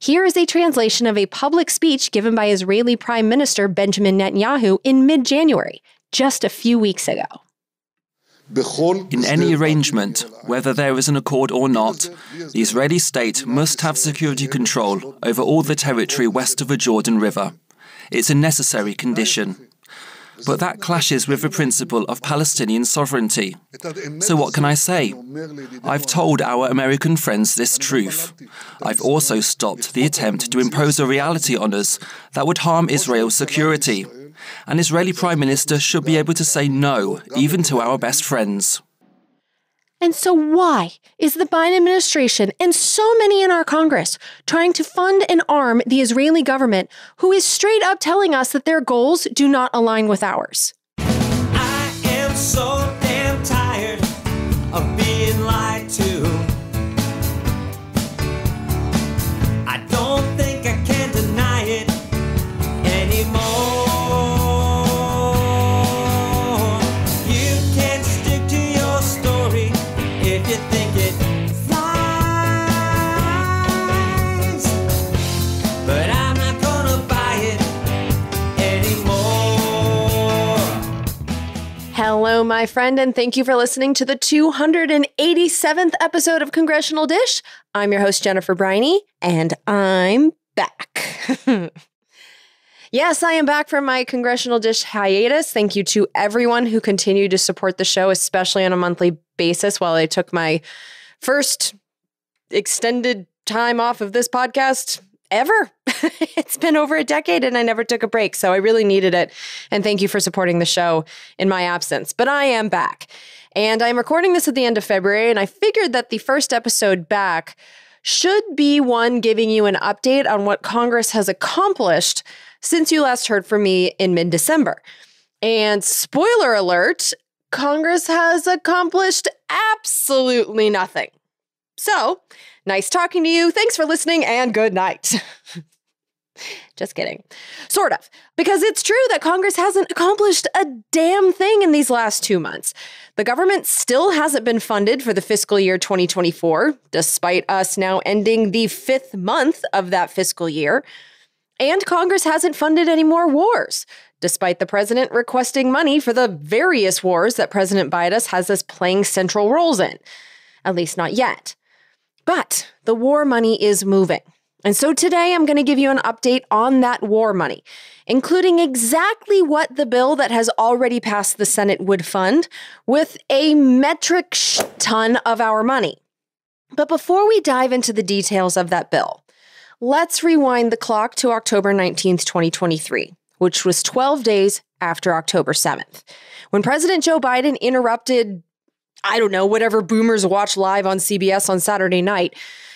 Here is a translation of a public speech given by Israeli Prime Minister Benjamin Netanyahu in mid-January, just a few weeks ago. In any arrangement, whether there is an accord or not, the Israeli state must have security control over all the territory west of the Jordan River. It's a necessary condition. But that clashes with the principle of Palestinian sovereignty. So what can I say? I've told our American friends this truth. I've also stopped the attempt to impose a reality on us that would harm Israel's security. An Israeli Prime Minister should be able to say no, even to our best friends. And so why is the Biden administration and so many in our Congress trying to fund and arm the Israeli government, who is straight up telling us that their goals do not align with ours? I am so damn tired of being lied to. I don't think I can deny it anymore. If you think it flies, but I'm not gonna buy it anymore. Hello, my friend, and thank you for listening to the 287th episode of Congressional Dish. I'm your host, Jennifer Briney, and I'm back. Yes, I am back from my Congressional Dish hiatus. Thank you to everyone who continued to support the show, especially on a monthly basis while I took my first extended time off of this podcast ever. It's been over a decade and I never took a break, so I really needed it. And thank you for supporting the show in my absence. But I am back. And I'm recording this at the end of February, and I figured that the first episode back should be one giving you an update on what Congress has accomplished since you last heard from me in mid-December. And spoiler alert, Congress has accomplished absolutely nothing. So, nice talking to you. Thanks for listening and good night. Just kidding. Sort of. Because it's true that Congress hasn't accomplished a damn thing in these last 2 months. The government still hasn't been funded for the fiscal year 2024, despite us now ending the 5th month of that fiscal year. And Congress hasn't funded any more wars, despite the president requesting money for the various wars that President Biden has us playing central roles in. At least not yet. But the war money is moving. And so today I'm going to give you an update on that war money, including exactly what the bill that has already passed the Senate would fund, with a metric ton of our money. But before we dive into the details of that bill, let's rewind the clock to October 19th, 2023, which was 12 days after October 7th, when President Joe Biden interrupted, I don't know, whatever boomers watch live on CBS on Saturday night,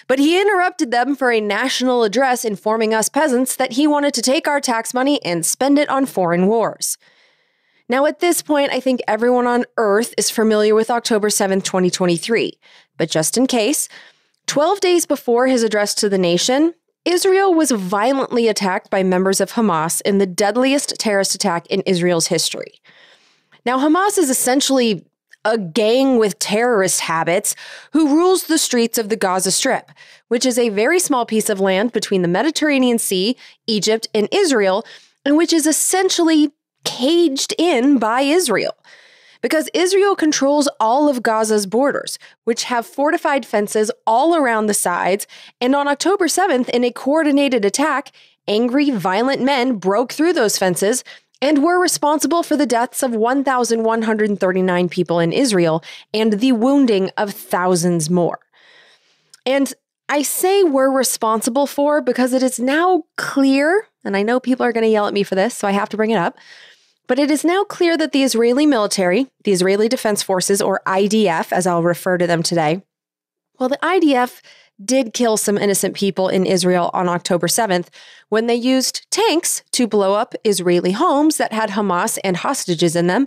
but he interrupted them for a national address informing us peasants that he wanted to take our tax money and spend it on foreign wars. Now, at this point, I think everyone on Earth is familiar with October 7th, 2023, but just in case, 12 days before his address to the nation, Israel was violently attacked by members of Hamas in the deadliest terrorist attack in Israel's history. Now, Hamas is essentially a gang with terrorist habits who rules the streets of the Gaza Strip, which is a very small piece of land between the Mediterranean Sea, Egypt, and Israel, and which is essentially caged in by Israel. Because Israel controls all of Gaza's borders, which have fortified fences all around the sides, and on October 7th, in a coordinated attack, angry, violent men broke through those fences and were responsible for the deaths of 1,139 people in Israel and the wounding of thousands more. And I say we're responsible for because it is now clear, and I know people are going to yell at me for this, so I have to bring it up, but it is now clear that the Israeli military, the Israeli Defense Forces, or IDF, as I'll refer to them today, well, the IDF did kill some innocent people in Israel on October 7th when they used tanks to blow up Israeli homes that had Hamas and hostages in them,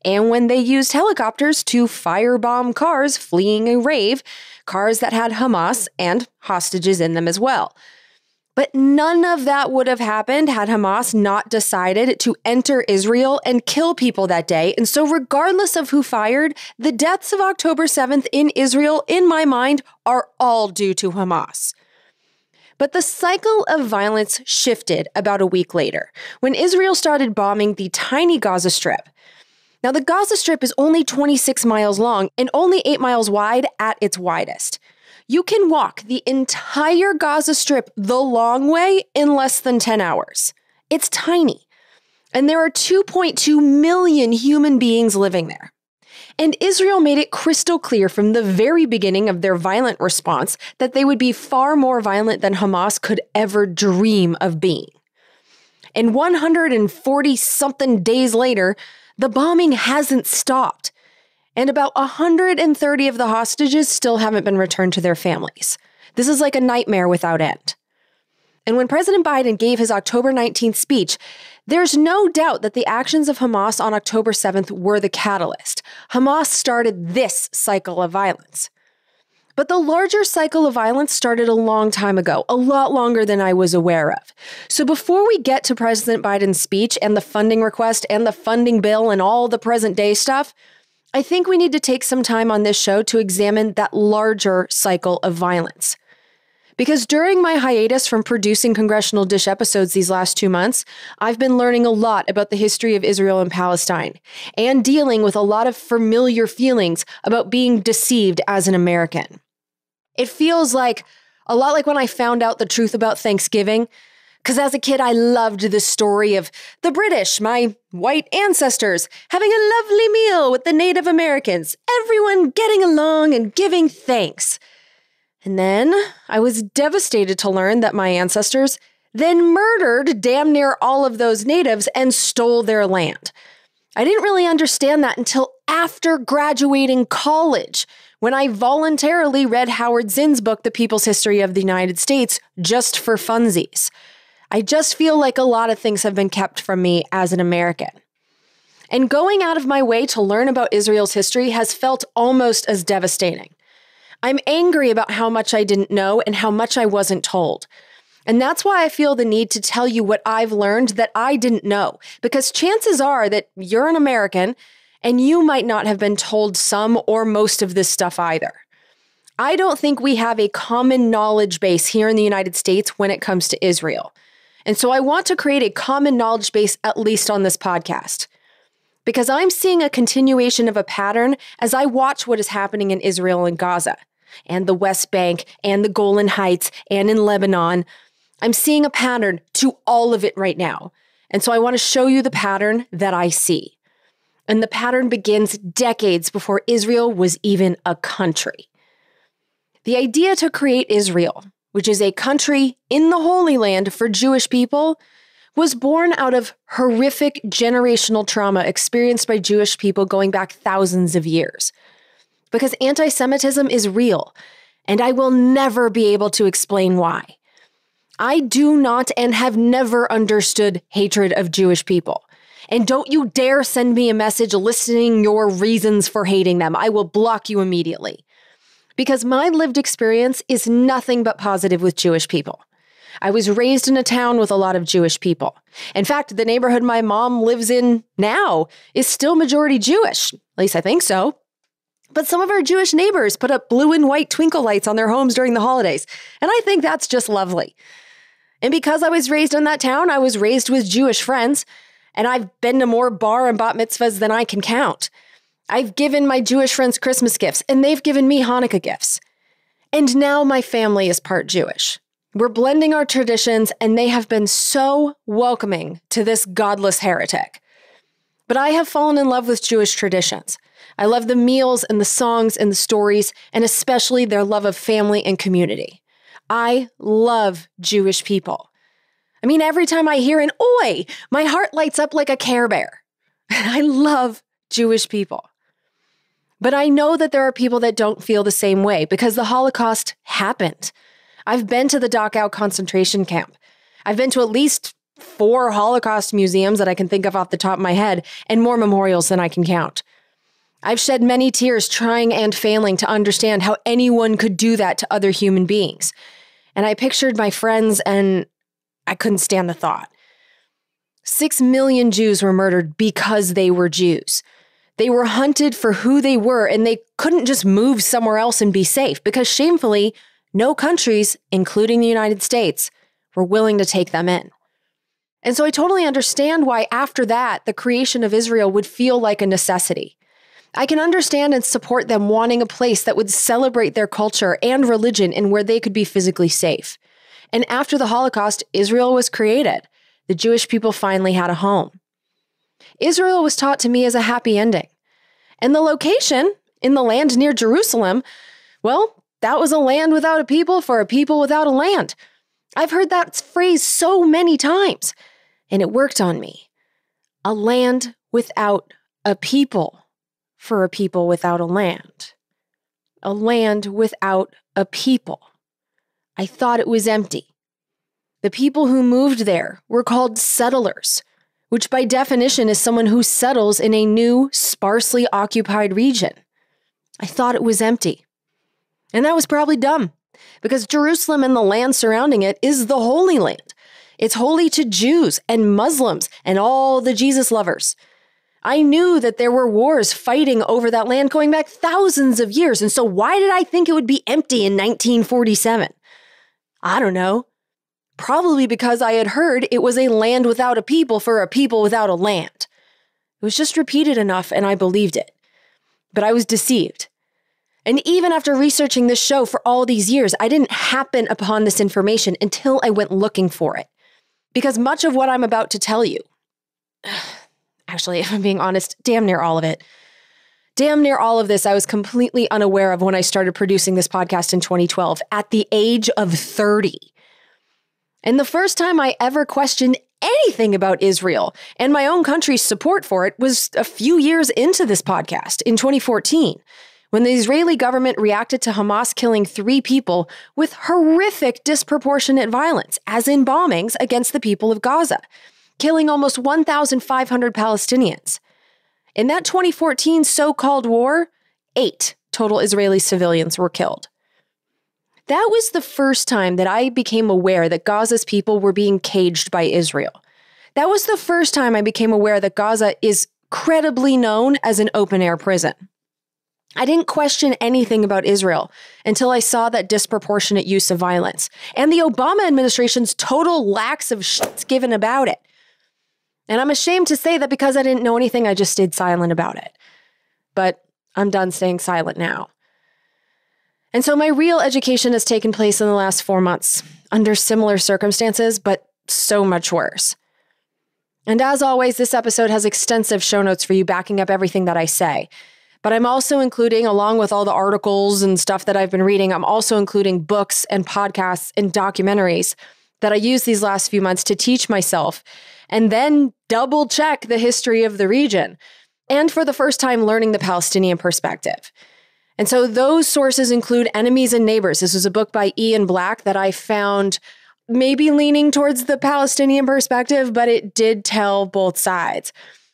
and when they used helicopters to firebomb cars fleeing a rave, cars that had Hamas and hostages in them as well. But none of that would have happened had Hamas not decided to enter Israel and kill people that day. And so regardless of who fired, the deaths of October 7th in Israel, in my mind, are all due to Hamas. But the cycle of violence shifted about a week later, when Israel started bombing the tiny Gaza Strip. Now, the Gaza Strip is only 26 miles long and only 8 miles wide at its widest. You can walk the entire Gaza Strip the long way in less than 10 hours. It's tiny. And there are 2.2 million human beings living there. And Israel made it crystal clear from the very beginning of their violent response that they would be far more violent than Hamas could ever dream of being. And 140-something days later, the bombing hasn't stopped. And about 130 of the hostages still haven't been returned to their families. This is like a nightmare without end. And when President Biden gave his October 19th speech, there's no doubt that the actions of Hamas on October 7th were the catalyst. Hamas started this cycle of violence. But the larger cycle of violence started a long time ago, a lot longer than I was aware of. So before we get to President Biden's speech and the funding request and the funding bill and all the present day stuff, I think we need to take some time on this show to examine that larger cycle of violence. Because during my hiatus from producing Congressional Dish episodes these last 2 months, I've been learning a lot about the history of Israel and Palestine, and dealing with a lot of familiar feelings about being deceived as an American. It feels like a lot like when I found out the truth about Thanksgiving, because as a kid I loved the story of the British, my white ancestors, having a lovely meal with the Native Americans, everyone getting along and giving thanks. And then I was devastated to learn that my ancestors then murdered damn near all of those natives and stole their land. I didn't really understand that until after graduating college, when I voluntarily read Howard Zinn's book, The People's History of the United States, just for funsies. I just feel like a lot of things have been kept from me as an American. And going out of my way to learn about Israel's history has felt almost as devastating. I'm angry about how much I didn't know and how much I wasn't told. And that's why I feel the need to tell you what I've learned that I didn't know, because chances are that you're an American and you might not have been told some or most of this stuff either. I don't think we have a common knowledge base here in the United States when it comes to Israel. And so I want to create a common knowledge base, at least on this podcast, because I'm seeing a continuation of a pattern as I watch what is happening in Israel and Gaza, and the West Bank, and the Golan Heights, and in Lebanon. I'm seeing a pattern to all of it right now. And so I want to show you the pattern that I see. And the pattern begins decades before Israel was even a country. The idea to create Israel, which is a country in the Holy Land for Jewish people, was born out of horrific generational trauma experienced by Jewish people going back thousands of years. Because anti-Semitism is real, and I will never be able to explain why. I do not and have never understood hatred of Jewish people. And don't you dare send me a message listing your reasons for hating them. I will block you immediately. Because my lived experience is nothing but positive with Jewish people. I was raised in a town with a lot of Jewish people. In fact, the neighborhood my mom lives in now is still majority Jewish. At least I think so. But some of our Jewish neighbors put up blue and white twinkle lights on their homes during the holidays. And I think that's just lovely. And because I was raised in that town, I was raised with Jewish friends. And I've been to more bar and bat mitzvahs than I can count. I've given my Jewish friends Christmas gifts, and they've given me Hanukkah gifts. And now my family is part Jewish. We're blending our traditions, and they have been so welcoming to this godless heretic. But I have fallen in love with Jewish traditions. I love the meals and the songs and the stories, and especially their love of family and community. I love Jewish people. I mean, every time I hear an oi, my heart lights up like a Care Bear. I love Jewish people. But I know that there are people that don't feel the same way because the Holocaust happened. I've been to the Dachau concentration camp. I've been to at least 4 Holocaust museums that I can think of off the top of my head, and more memorials than I can count. I've shed many tears trying and failing to understand how anyone could do that to other human beings. And I pictured my friends, and I couldn't stand the thought. 6 million Jews were murdered because they were Jews. They were hunted for who they were, and they couldn't just move somewhere else and be safe because, shamefully, No countries, including the United States, were willing to take them in. And so I totally understand why after that, the creation of Israel would feel like a necessity. I can understand and support them wanting a place that would celebrate their culture and religion and where they could be physically safe. And after the Holocaust, Israel was created. The Jewish people finally had a home. Israel was taught to me as a happy ending. And the location, in the land near Jerusalem, well, that was a land without a people for a people without a land. I've heard that phrase so many times, and it worked on me. A land without a people for a people without a land. A land without a people. I thought it was empty. The people who moved there were called settlers, which by definition is someone who settles in a new, sparsely occupied region. I thought it was empty. And that was probably dumb, because Jerusalem and the land surrounding it is the Holy Land. It's holy to Jews and Muslims and all the Jesus lovers. I knew that there were wars fighting over that land going back thousands of years, and so why did I think it would be empty in 1947? I don't know. Probably because I had heard it was a land without a people for a people without a land. It was just repeated enough and I believed it. But I was deceived. And even after researching this show for all these years, I didn't happen upon this information until I went looking for it. Because much of what I'm about to tell you, actually, if I'm being honest, damn near all of it. Damn near all of this I was completely unaware of when I started producing this podcast in 2012 at the age of 30. And the first time I ever questioned anything about Israel and my own country's support for it was a few years into this podcast in 2014, when the Israeli government reacted to Hamas killing 3 people with horrific disproportionate violence, as in bombings against the people of Gaza, killing almost 1,500 Palestinians. In that 2014 so-called war, 8 total Israeli civilians were killed. That was the first time that I became aware that Gaza's people were being caged by Israel. That was the first time I became aware that Gaza is credibly known as an open-air prison. I didn't question anything about Israel until I saw that disproportionate use of violence and the Obama administration's total lack of shits given about it. And I'm ashamed to say that because I didn't know anything, I just stayed silent about it. But I'm done staying silent now. And so my real education has taken place in the last 4 months, under similar circumstances, but so much worse. And as always, this episode has extensive show notes for you backing up everything that I say. But I'm also including, along with all the articles and stuff that I've been reading, I'm also including books and podcasts and documentaries that I used these last few months to teach myself and then double check the history of the region. And for the first time, learning the Palestinian perspective. And so those sources include Enemies and Neighbors. This was a book by Ian Black that I found maybe leaning towards the Palestinian perspective, but it did tell both sides.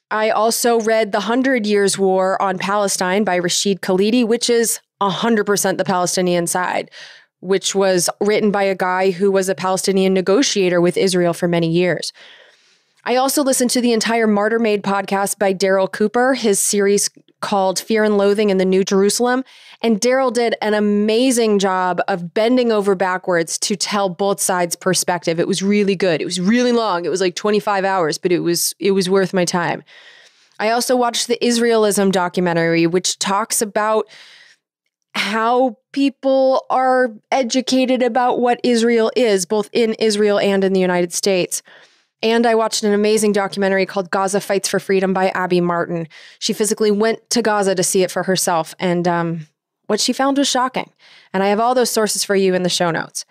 I also read The 100 Years' War on Palestine by Rashid Khalidi, which is 100% the Palestinian side, which was written by a guy who was a Palestinian negotiator with Israel for many years. I also listened to the entire Martyr Made podcast by Daryl Cooper, his series called Fear and Loathing in the New Jerusalem. And Daryl did an amazing job of bending over backwards to tell both sides' perspective. It was really good. It was really long. It was like 25 hours, but it was worth my time. I also watched the Israelism documentary, which talks about how people are educated about what Israel is, both in Israel and in the United States. And I watched an amazing documentary called Gaza Fights for Freedom by Abby Martin. She physically went to Gaza to see it for herself, and what she found was shocking. And I have all those sources for you in the show notes.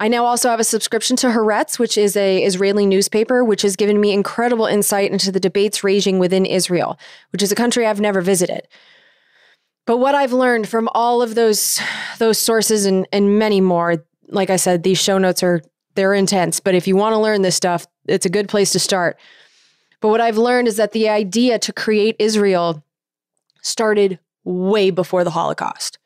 I now also have a subscription to Haaretz, which is an Israeli newspaper, which has given me incredible insight into the debates raging within Israel, which is a country I've never visited. But what I've learned from all of those sources and many more, like I said, these show notes they're intense, but if you want to learn this stuff, it's a good place to start. But what I've learned is that the idea to create Israel started way before the Holocaust.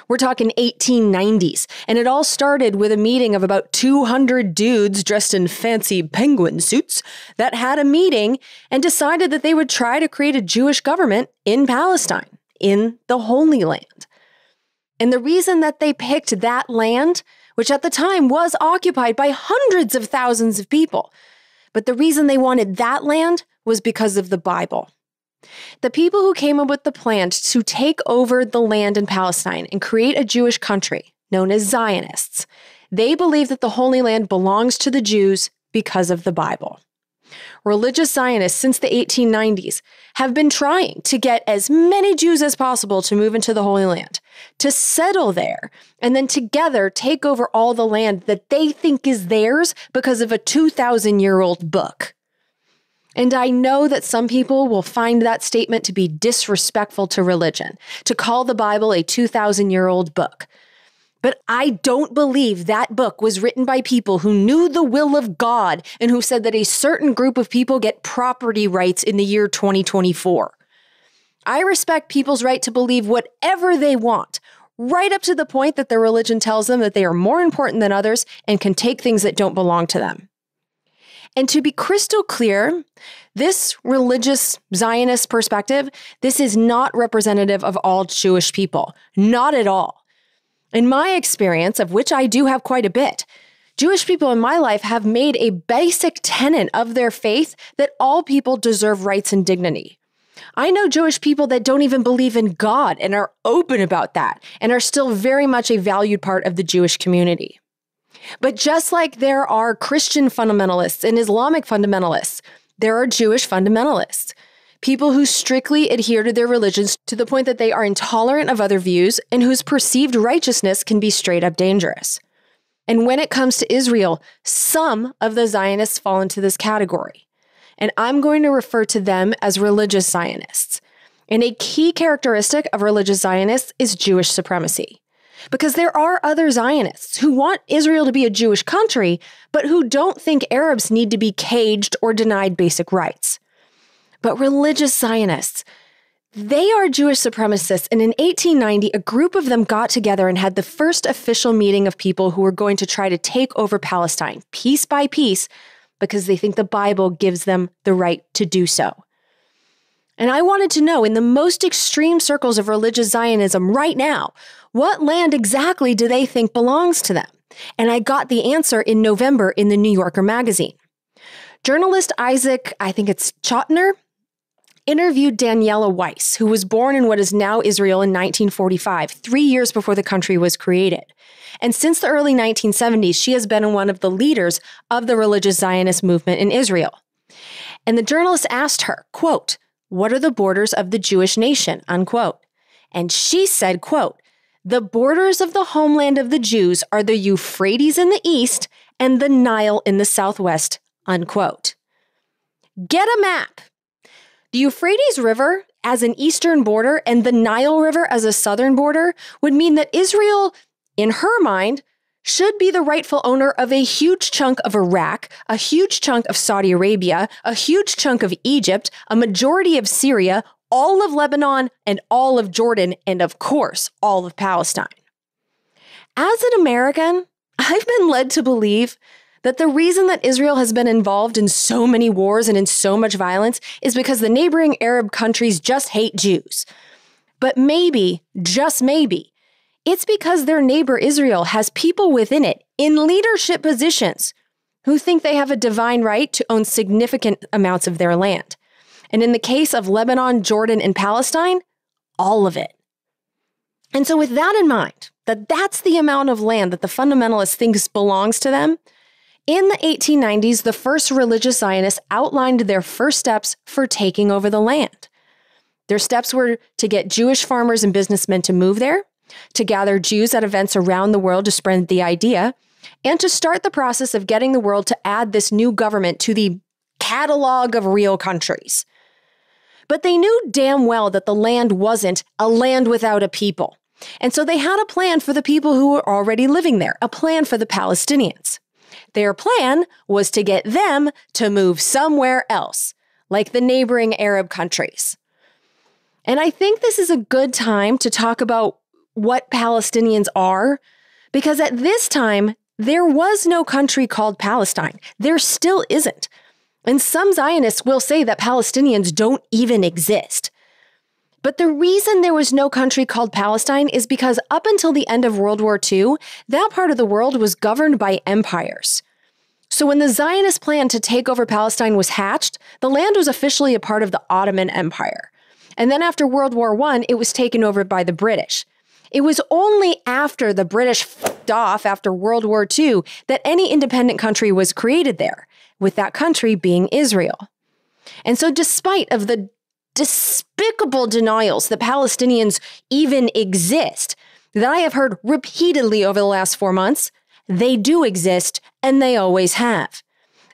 We're talking 1890s, and it all started with a meeting of about 200 dudes dressed in fancy penguin suits that had a meeting and decided that they would try to create a Jewish government in Palestine, in the Holy Land. And the reason that they picked that land, which at the time was occupied by hundreds of thousands of people, but the reason they wanted that land was because of the Bible. The people who came up with the plan to take over the land in Palestine and create a Jewish country, known as Zionists, they believe that the Holy Land belongs to the Jews because of the Bible. Religious Zionists since the 1890s have been trying to get as many Jews as possible to move into the Holy Land, to settle there, and then together take over all the land that they think is theirs because of a 2,000-year-old book. And I know that some people will find that statement to be disrespectful to religion, to call the Bible a 2,000-year-old book. But I don't believe that book was written by people who knew the will of God and who said that a certain group of people get property rights in the year 2024. I respect people's right to believe whatever they want, right up to the point that their religion tells them that they are more important than others and can take things that don't belong to them. And to be crystal clear, this religious Zionist perspective, this is not representative of all Jewish people. Not at all. In my experience, of which I do have quite a bit, Jewish people in my life have made a basic tenet of their faith that all people deserve rights and dignity. I know Jewish people that don't even believe in God and are open about that and are still very much a valued part of the Jewish community. But just like there are Christian fundamentalists and Islamic fundamentalists, there are Jewish fundamentalists. People who strictly adhere to their religions to the point that they are intolerant of other views and whose perceived righteousness can be straight up dangerous. And when it comes to Israel, some of the Zionists fall into this category. And I'm going to refer to them as religious Zionists. And a key characteristic of religious Zionists is Jewish supremacy. Because there are other Zionists who want Israel to be a Jewish country, but who don't think Arabs need to be caged or denied basic rights. But religious Zionists, they are Jewish supremacists, and in 1890, a group of them got together and had the first official meeting of people who were going to try to take over Palestine, piece by piece, because they think the Bible gives them the right to do so. And I wanted to know, in the most extreme circles of religious Zionism right now, what land exactly do they think belongs to them? And I got the answer in November in the New Yorker magazine. Journalist Isaac, I think it's Chotiner, interviewed Daniela Weiss, who was born in what is now Israel in 1945, 3 years before the country was created. And since the early 1970s, she has been one of the leaders of the religious Zionist movement in Israel. And the journalist asked her, quote, "What are the borders of the Jewish nation?" unquote. And she said, quote, "The borders of the homeland of the Jews are the Euphrates in the east and the Nile in the southwest," unquote. Get a map. The Euphrates River as an eastern border and the Nile River as a southern border would mean that Israel, in her mind, should be the rightful owner of a huge chunk of Iraq, a huge chunk of Saudi Arabia, a huge chunk of Egypt, a majority of Syria, all of Lebanon, and all of Jordan, and of course, all of Palestine. As an American, I've been led to believe that the reason that Israel has been involved in so many wars and in so much violence is because the neighboring Arab countries just hate Jews. But maybe, just maybe, it's because their neighbor Israel has people within it in leadership positions who think they have a divine right to own significant amounts of their land. And in the case of Lebanon, Jordan, and Palestine, all of it. And so with that in mind, that's the amount of land that the fundamentalists think belongs to them, in the 1890s, the first religious Zionists outlined their first steps for taking over the land. Their steps were to get Jewish farmers and businessmen to move there, to gather Jews at events around the world to spread the idea, and to start the process of getting the world to add this new government to the catalog of real countries. But they knew damn well that the land wasn't a land without a people. And so they had a plan for the people who were already living there, a plan for the Palestinians. Their plan was to get them to move somewhere else, like the neighboring Arab countries. And I think this is a good time to talk about what Palestinians are, because at this time, there was no country called Palestine. There still isn't. And some Zionists will say that Palestinians don't even exist. But the reason there was no country called Palestine is because up until the end of World War II, that part of the world was governed by empires. So when the Zionist plan to take over Palestine was hatched, the land was officially a part of the Ottoman Empire. And then after World War I, it was taken over by the British. It was only after the British f***ed off after World War II that any independent country was created there, with that country being Israel. And so despite of the despicable denials that Palestinians even exist, that I have heard repeatedly over the last 4 months, they do exist and they always have.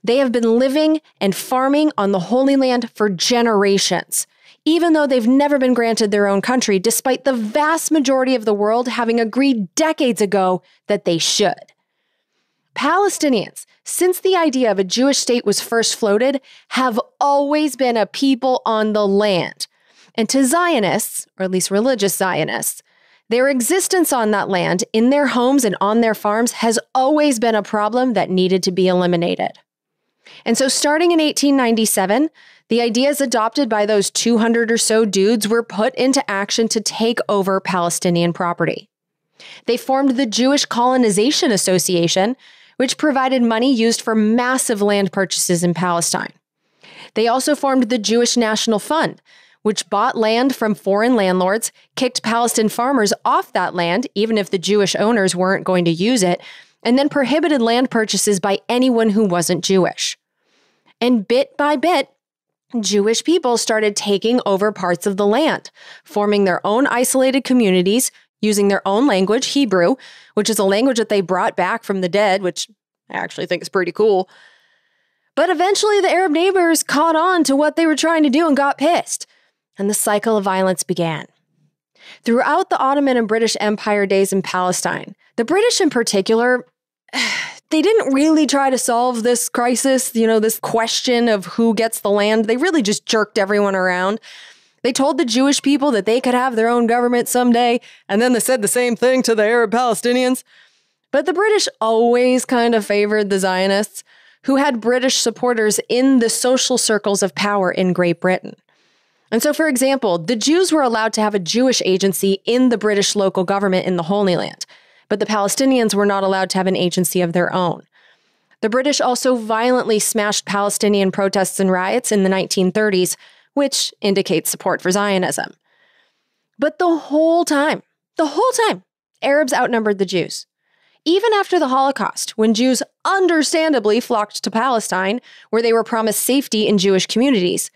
They have been living and farming on the Holy Land for generations, even though they've never been granted their own country, despite the vast majority of the world having agreed decades ago that they should. Palestinians, since the idea of a Jewish state was first floated, have always been a people on the land. And to Zionists, or at least religious Zionists, their existence on that land, in their homes and on their farms, has always been a problem that needed to be eliminated. And so starting in 1897, the ideas adopted by those 200 or so dudes were put into action to take over Palestinian property. They formed the Jewish Colonization Association, which provided money used for massive land purchases in Palestine. They also formed the Jewish National Fund, which bought land from foreign landlords, kicked Palestinian farmers off that land, even if the Jewish owners weren't going to use it, and then prohibited land purchases by anyone who wasn't Jewish. And bit by bit, Jewish people started taking over parts of the land, forming their own isolated communities, using their own language, Hebrew, which is a language that they brought back from the dead, which I actually think is pretty cool. But eventually the Arab neighbors caught on to what they were trying to do and got pissed, and the cycle of violence began. Throughout the Ottoman and British Empire days in Palestine, the British in particular, they didn't really try to solve this crisis, this question of who gets the land. They really just jerked everyone around. They told the Jewish people that they could have their own government someday, and then they said the same thing to the Arab Palestinians. But the British always kind of favored the Zionists, who had British supporters in the social circles of power in Great Britain. And so, for example, the Jews were allowed to have a Jewish agency in the British local government in the Holy Land, but the Palestinians were not allowed to have an agency of their own. The British also violently smashed Palestinian protests and riots in the 1930s, which indicates support for Zionism. But the whole time, Arabs outnumbered the Jews. Even after the Holocaust, when Jews understandably flocked to Palestine, where they were promised safety in Jewish communities,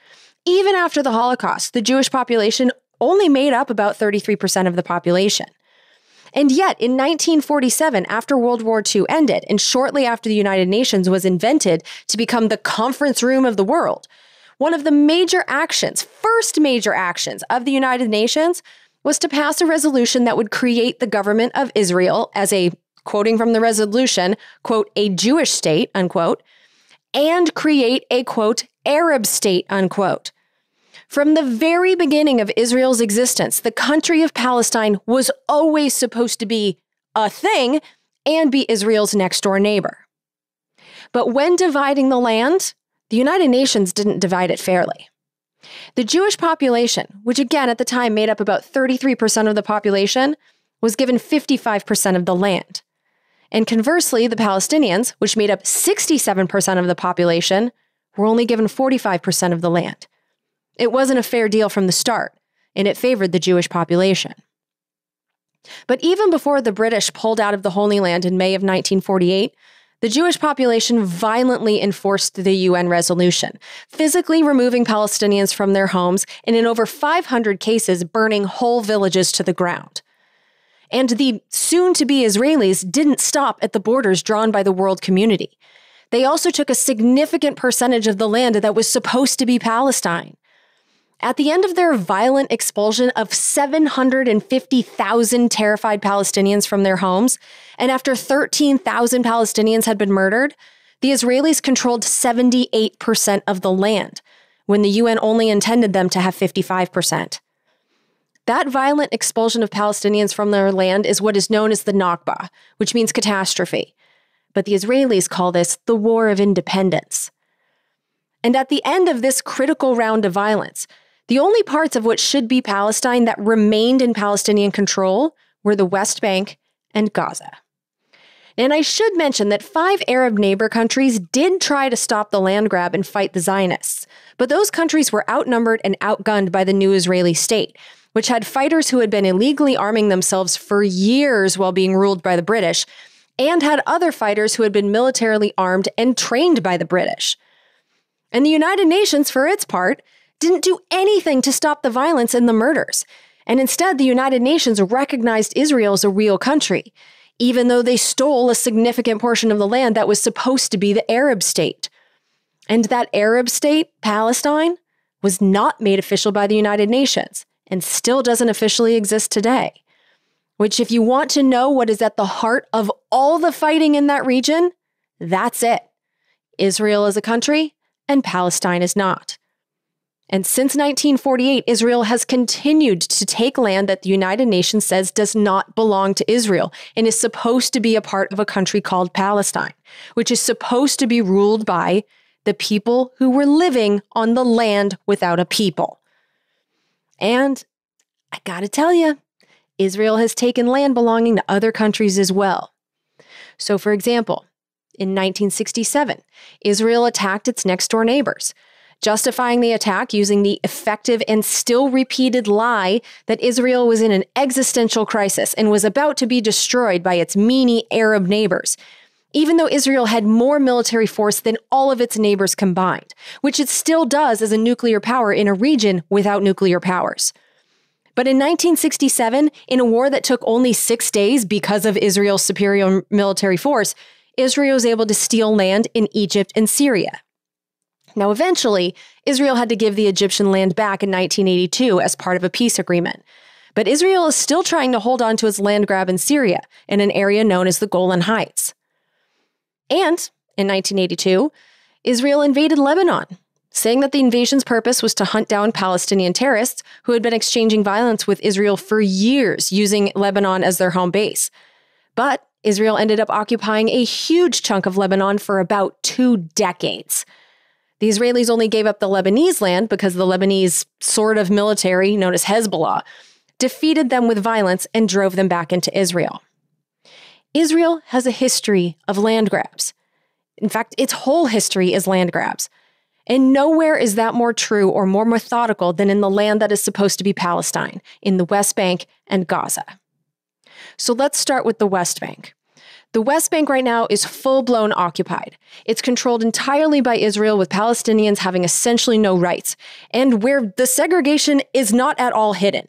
even after the Holocaust, the Jewish population only made up about 33% of the population. And yet, in 1947, after World War II ended, and shortly after the United Nations was invented to become the conference room of the world, one of the first major actions of the United Nations was to pass a resolution that would create the government of Israel as a, quoting from the resolution, quote, a Jewish state, unquote, and create a, quote, Arab state, unquote. From the very beginning of Israel's existence, the country of Palestine was always supposed to be a thing and be Israel's next door neighbor. But when dividing the land, the United Nations didn't divide it fairly. The Jewish population, which again at the time made up about 33% of the population, was given 55% of the land. And conversely, the Palestinians, which made up 67% of the population, were only given 45% of the land. It wasn't a fair deal from the start, and it favored the Jewish population. But even before the British pulled out of the Holy Land in May of 1948, the Jewish population violently enforced the UN resolution, physically removing Palestinians from their homes and in over 500 cases burning whole villages to the ground. And the soon-to-be Israelis didn't stop at the borders drawn by the world community. They also took a significant percentage of the land that was supposed to be Palestine. At the end of their violent expulsion of 750,000 terrified Palestinians from their homes, and after 13,000 Palestinians had been murdered, the Israelis controlled 78% of the land, when the UN only intended them to have 55%. That violent expulsion of Palestinians from their land is what is known as the Nakba, which means catastrophe. But the Israelis call this the War of Independence. And at the end of this critical round of violence, The only parts of what should be Palestine that remained in Palestinian control were the West Bank and Gaza. And I should mention that 5 Arab neighbor countries did try to stop the land grab and fight the Zionists, but those countries were outnumbered and outgunned by the new Israeli state, which had fighters who had been illegally arming themselves for years while being ruled by the British, and had other fighters who had been militarily armed and trained by the British. And the United Nations, for its part, didn't do anything to stop the violence and the murders. And instead, the United Nations recognized Israel as a real country, even though they stole a significant portion of the land that was supposed to be the Arab state. And that Arab state, Palestine, was not made official by the United Nations and still doesn't officially exist today. Which, if you want to know what is at the heart of all the fighting in that region, that's it. Israel is a country and Palestine is not. And since 1948, Israel has continued to take land that the United Nations says does not belong to Israel and is supposed to be a part of a country called Palestine, which is supposed to be ruled by the people who were living on the land without a people. And I gotta tell you, Israel has taken land belonging to other countries as well. So, for example, in 1967, Israel attacked its next-door neighbors, justifying the attack using the effective and still repeated lie that Israel was in an existential crisis and was about to be destroyed by its meanie Arab neighbors, even though Israel had more military force than all of its neighbors combined, which it still does as a nuclear power in a region without nuclear powers. But in 1967, in a war that took only 6 days because of Israel's superior military force, Israel was able to steal land in Egypt and Syria. Now, eventually, Israel had to give the Egyptian land back in 1982 as part of a peace agreement. But Israel is still trying to hold on to its land grab in Syria, in an area known as the Golan Heights. And, in 1982, Israel invaded Lebanon, saying that the invasion's purpose was to hunt down Palestinian terrorists who had been exchanging violence with Israel for years, using Lebanon as their home base. But Israel ended up occupying a huge chunk of Lebanon for about 2 decades. The Israelis only gave up the Lebanese land because the Lebanese sort of military, known as Hezbollah, defeated them with violence and drove them back into Israel. Israel has a history of land grabs. In fact, its whole history is land grabs. And nowhere is that more true or more methodical than in the land that is supposed to be Palestine, in the West Bank and Gaza. So let's start with the West Bank. The West Bank right now is full-blown occupied. It's controlled entirely by Israel, with Palestinians having essentially no rights, and where the segregation is not at all hidden.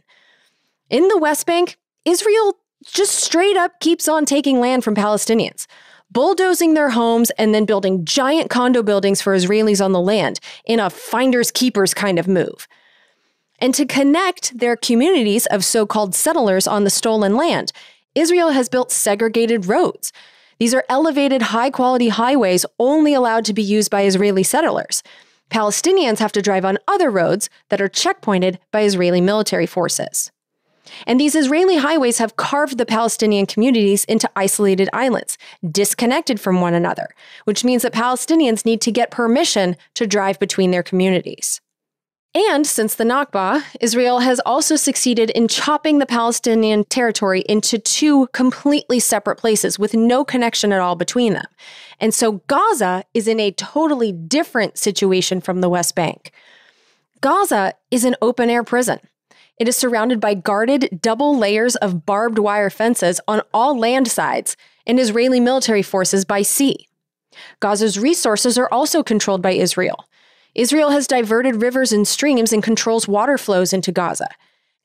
In the West Bank, Israel just straight up keeps on taking land from Palestinians, bulldozing their homes and then building giant condo buildings for Israelis on the land in a finders keepers kind of move. And to connect their communities of so-called settlers on the stolen land, Israel has built segregated roads. These are elevated, high-quality highways only allowed to be used by Israeli settlers. Palestinians have to drive on other roads that are checkpointed by Israeli military forces. And these Israeli highways have carved the Palestinian communities into isolated islands, disconnected from one another, which means that Palestinians need to get permission to drive between their communities. And since the Nakba, Israel has also succeeded in chopping the Palestinian territory into 2 completely separate places with no connection at all between them. And so Gaza is in a totally different situation from the West Bank. Gaza is an open-air prison. It is surrounded by guarded double layers of barbed wire fences on all land sides and Israeli military forces by sea. Gaza's resources are also controlled by Israel. Israel has diverted rivers and streams and controls water flows into Gaza.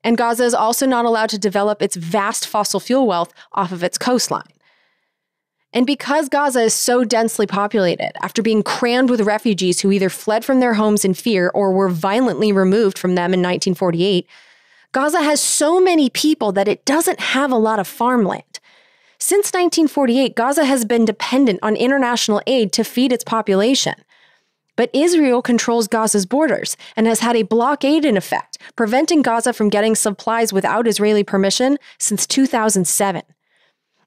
And Gaza is also not allowed to develop its vast fossil fuel wealth off of its coastline. And because Gaza is so densely populated, after being crammed with refugees who either fled from their homes in fear or were violently removed from them in 1948, Gaza has so many people that it doesn't have a lot of farmland. Since 1948, Gaza has been dependent on international aid to feed its population. But Israel controls Gaza's borders and has had a blockade in effect, preventing Gaza from getting supplies without Israeli permission since 2007.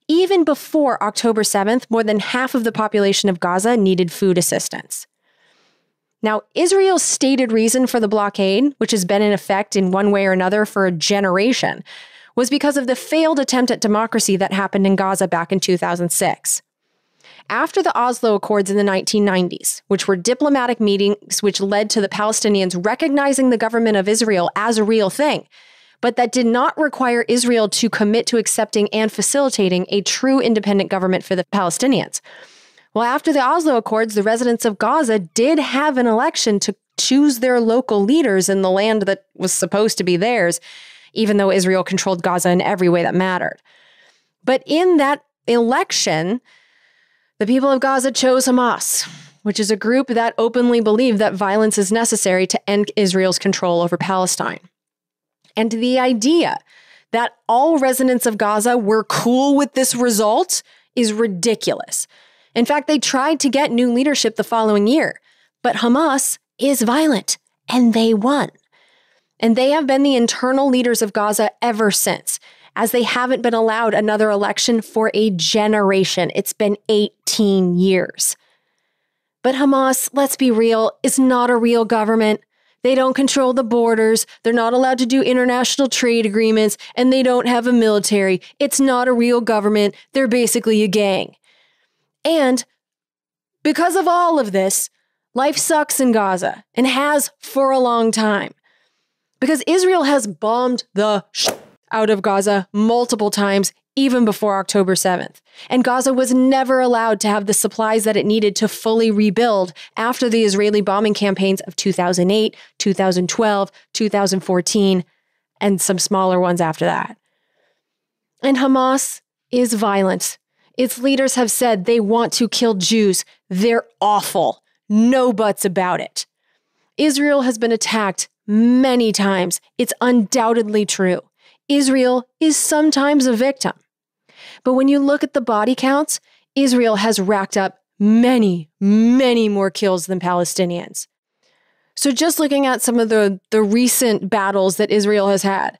Even before October 7th, more than half of the population of Gaza needed food assistance. Now, Israel's stated reason for the blockade, which has been in effect in one way or another for a generation, was because of the failed attempt at democracy that happened in Gaza back in 2006. After the Oslo Accords in the 1990s, which were diplomatic meetings which led to the Palestinians recognizing the government of Israel as a real thing, but that did not require Israel to commit to accepting and facilitating a true independent government for the Palestinians. Well, after the Oslo Accords, the residents of Gaza did have an election to choose their local leaders in the land that was supposed to be theirs, even though Israel controlled Gaza in every way that mattered. But in that election, the people of Gaza chose Hamas, which is a group that openly believed that violence is necessary to end Israel's control over Palestine. And the idea that all residents of Gaza were cool with this result is ridiculous. In fact, they tried to get new leadership the following year, but Hamas is violent, and they won. And they have been the internal leaders of Gaza ever since, as they haven't been allowed another election for a generation. It's been 18 years. But Hamas, let's be real, is not a real government. They don't control the borders, they're not allowed to do international trade agreements, and they don't have a military. It's not a real government. They're basically a gang. And because of all of this, life sucks in Gaza and has for a long time. Because Israel has bombed the out of Gaza multiple times, even before October 7th. And Gaza was never allowed to have the supplies that it needed to fully rebuild after the Israeli bombing campaigns of 2008, 2012, 2014, and some smaller ones after that. And Hamas is violent. Its leaders have said they want to kill Jews. They're awful. No buts about it. Israel has been attacked many times. It's undoubtedly true. Israel is sometimes a victim. But when you look at the body counts, Israel has racked up many, many more kills than Palestinians. So just looking at some of the recent battles that Israel has had.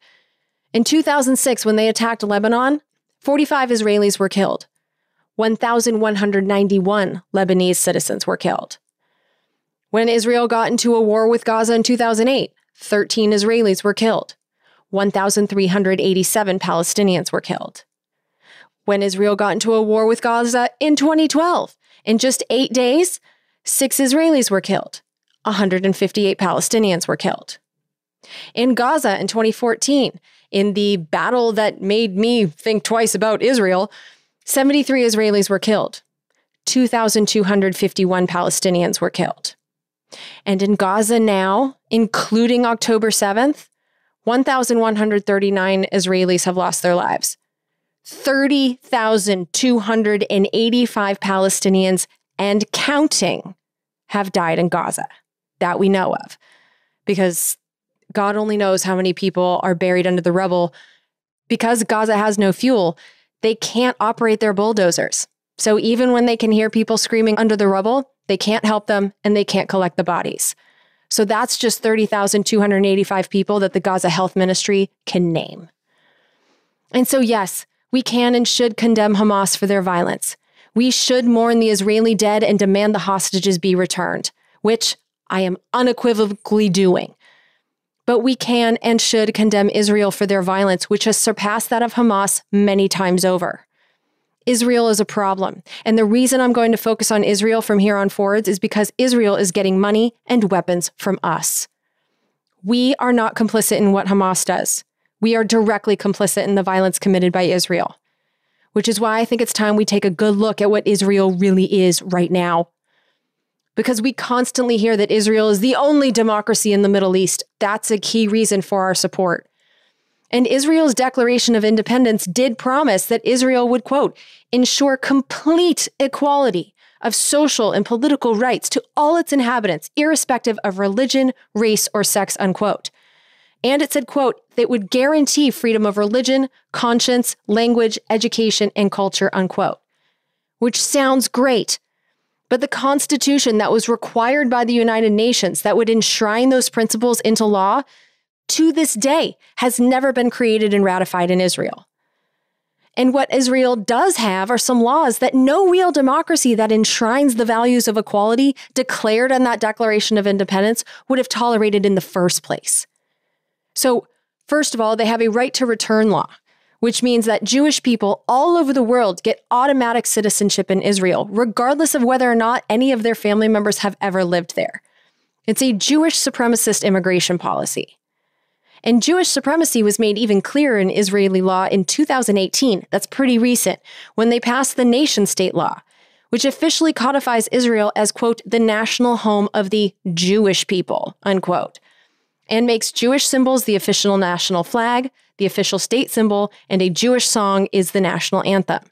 In 2006, when they attacked Lebanon, 45 Israelis were killed. 1,191 Lebanese citizens were killed. When Israel got into a war with Gaza in 2008, 13 Israelis were killed. 1,387 Palestinians were killed. When Israel got into a war with Gaza in 2012, in just 8 days, 6 Israelis were killed. 158 Palestinians were killed. In Gaza in 2014, in the battle that made me think twice about Israel, 73 Israelis were killed. 2,251 Palestinians were killed. And in Gaza now, including October 7th, 1,139 Israelis have lost their lives. 30,285 Palestinians and counting have died in Gaza, that we know of. Because God only knows how many people are buried under the rubble. Because Gaza has no fuel, they can't operate their bulldozers. So even when they can hear people screaming under the rubble, they can't help them and they can't collect the bodies. So that's just 30,285 people that the Gaza Health Ministry can name. And so yes, we can and should condemn Hamas for their violence. We should mourn the Israeli dead and demand the hostages be returned, which I am unequivocally doing. But we can and should condemn Israel for their violence, which has surpassed that of Hamas many times over. Israel is a problem. And the reason I'm going to focus on Israel from here on forwards is because Israel is getting money and weapons from us. We are not complicit in what Hamas does. We are directly complicit in the violence committed by Israel, which is why I think it's time we take a good look at what Israel really is right now. Because we constantly hear that Israel is the only democracy in the Middle East. That's a key reason for our support. And Israel's Declaration of Independence did promise that Israel would, quote, ensure complete equality of social and political rights to all its inhabitants, irrespective of religion, race, or sex, unquote. And it said, quote, that would guarantee freedom of religion, conscience, language, education, and culture, unquote. Which sounds great. But the Constitution that was required by the United Nations that would enshrine those principles into law, to this day, has never been created and ratified in Israel. And what Israel does have are some laws that no real democracy that enshrines the values of equality declared in that Declaration of Independence would have tolerated in the first place. So, first of all, they have a right to return law, which means that Jewish people all over the world get automatic citizenship in Israel, regardless of whether or not any of their family members have ever lived there. It's a Jewish supremacist immigration policy. And Jewish supremacy was made even clearer in Israeli law in 2018. That's pretty recent, when they passed the nation-state law, which officially codifies Israel as, quote, the national home of the Jewish people, unquote, and makes Jewish symbols the official national flag, the official state symbol, and a Jewish song is the national anthem.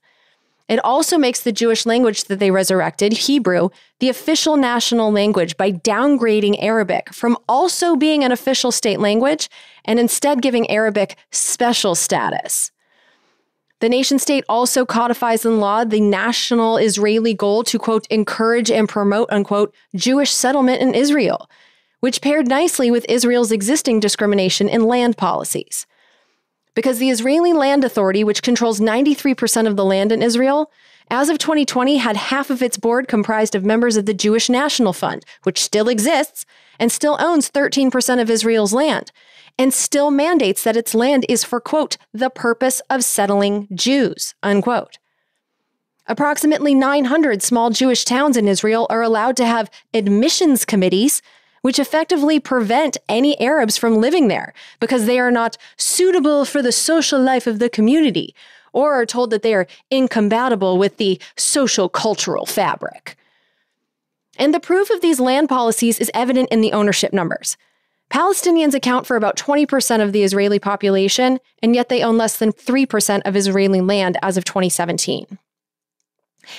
It also makes the Jewish language that they resurrected, Hebrew, the official national language by downgrading Arabic from also being an official state language and instead giving Arabic special status. The nation-state also codifies in law the national Israeli goal to, quote, encourage and promote, unquote, Jewish settlement in Israel, which paired nicely with Israel's existing discrimination in land policies. Because the Israeli Land Authority, which controls 93% of the land in Israel, as of 2020 had half of its board comprised of members of the Jewish National Fund, which still exists and still owns 13% of Israel's land, and still mandates that its land is for, quote, the purpose of settling Jews, unquote. Approximately 900 small Jewish towns in Israel are allowed to have admissions committees, which effectively prevent any Arabs from living there because they are not suitable for the social life of the community, or are told that they are incompatible with the social cultural fabric. And the proof of these land policies is evident in the ownership numbers. Palestinians account for about 20% of the Israeli population, and yet they own less than 3% of Israeli land as of 2017.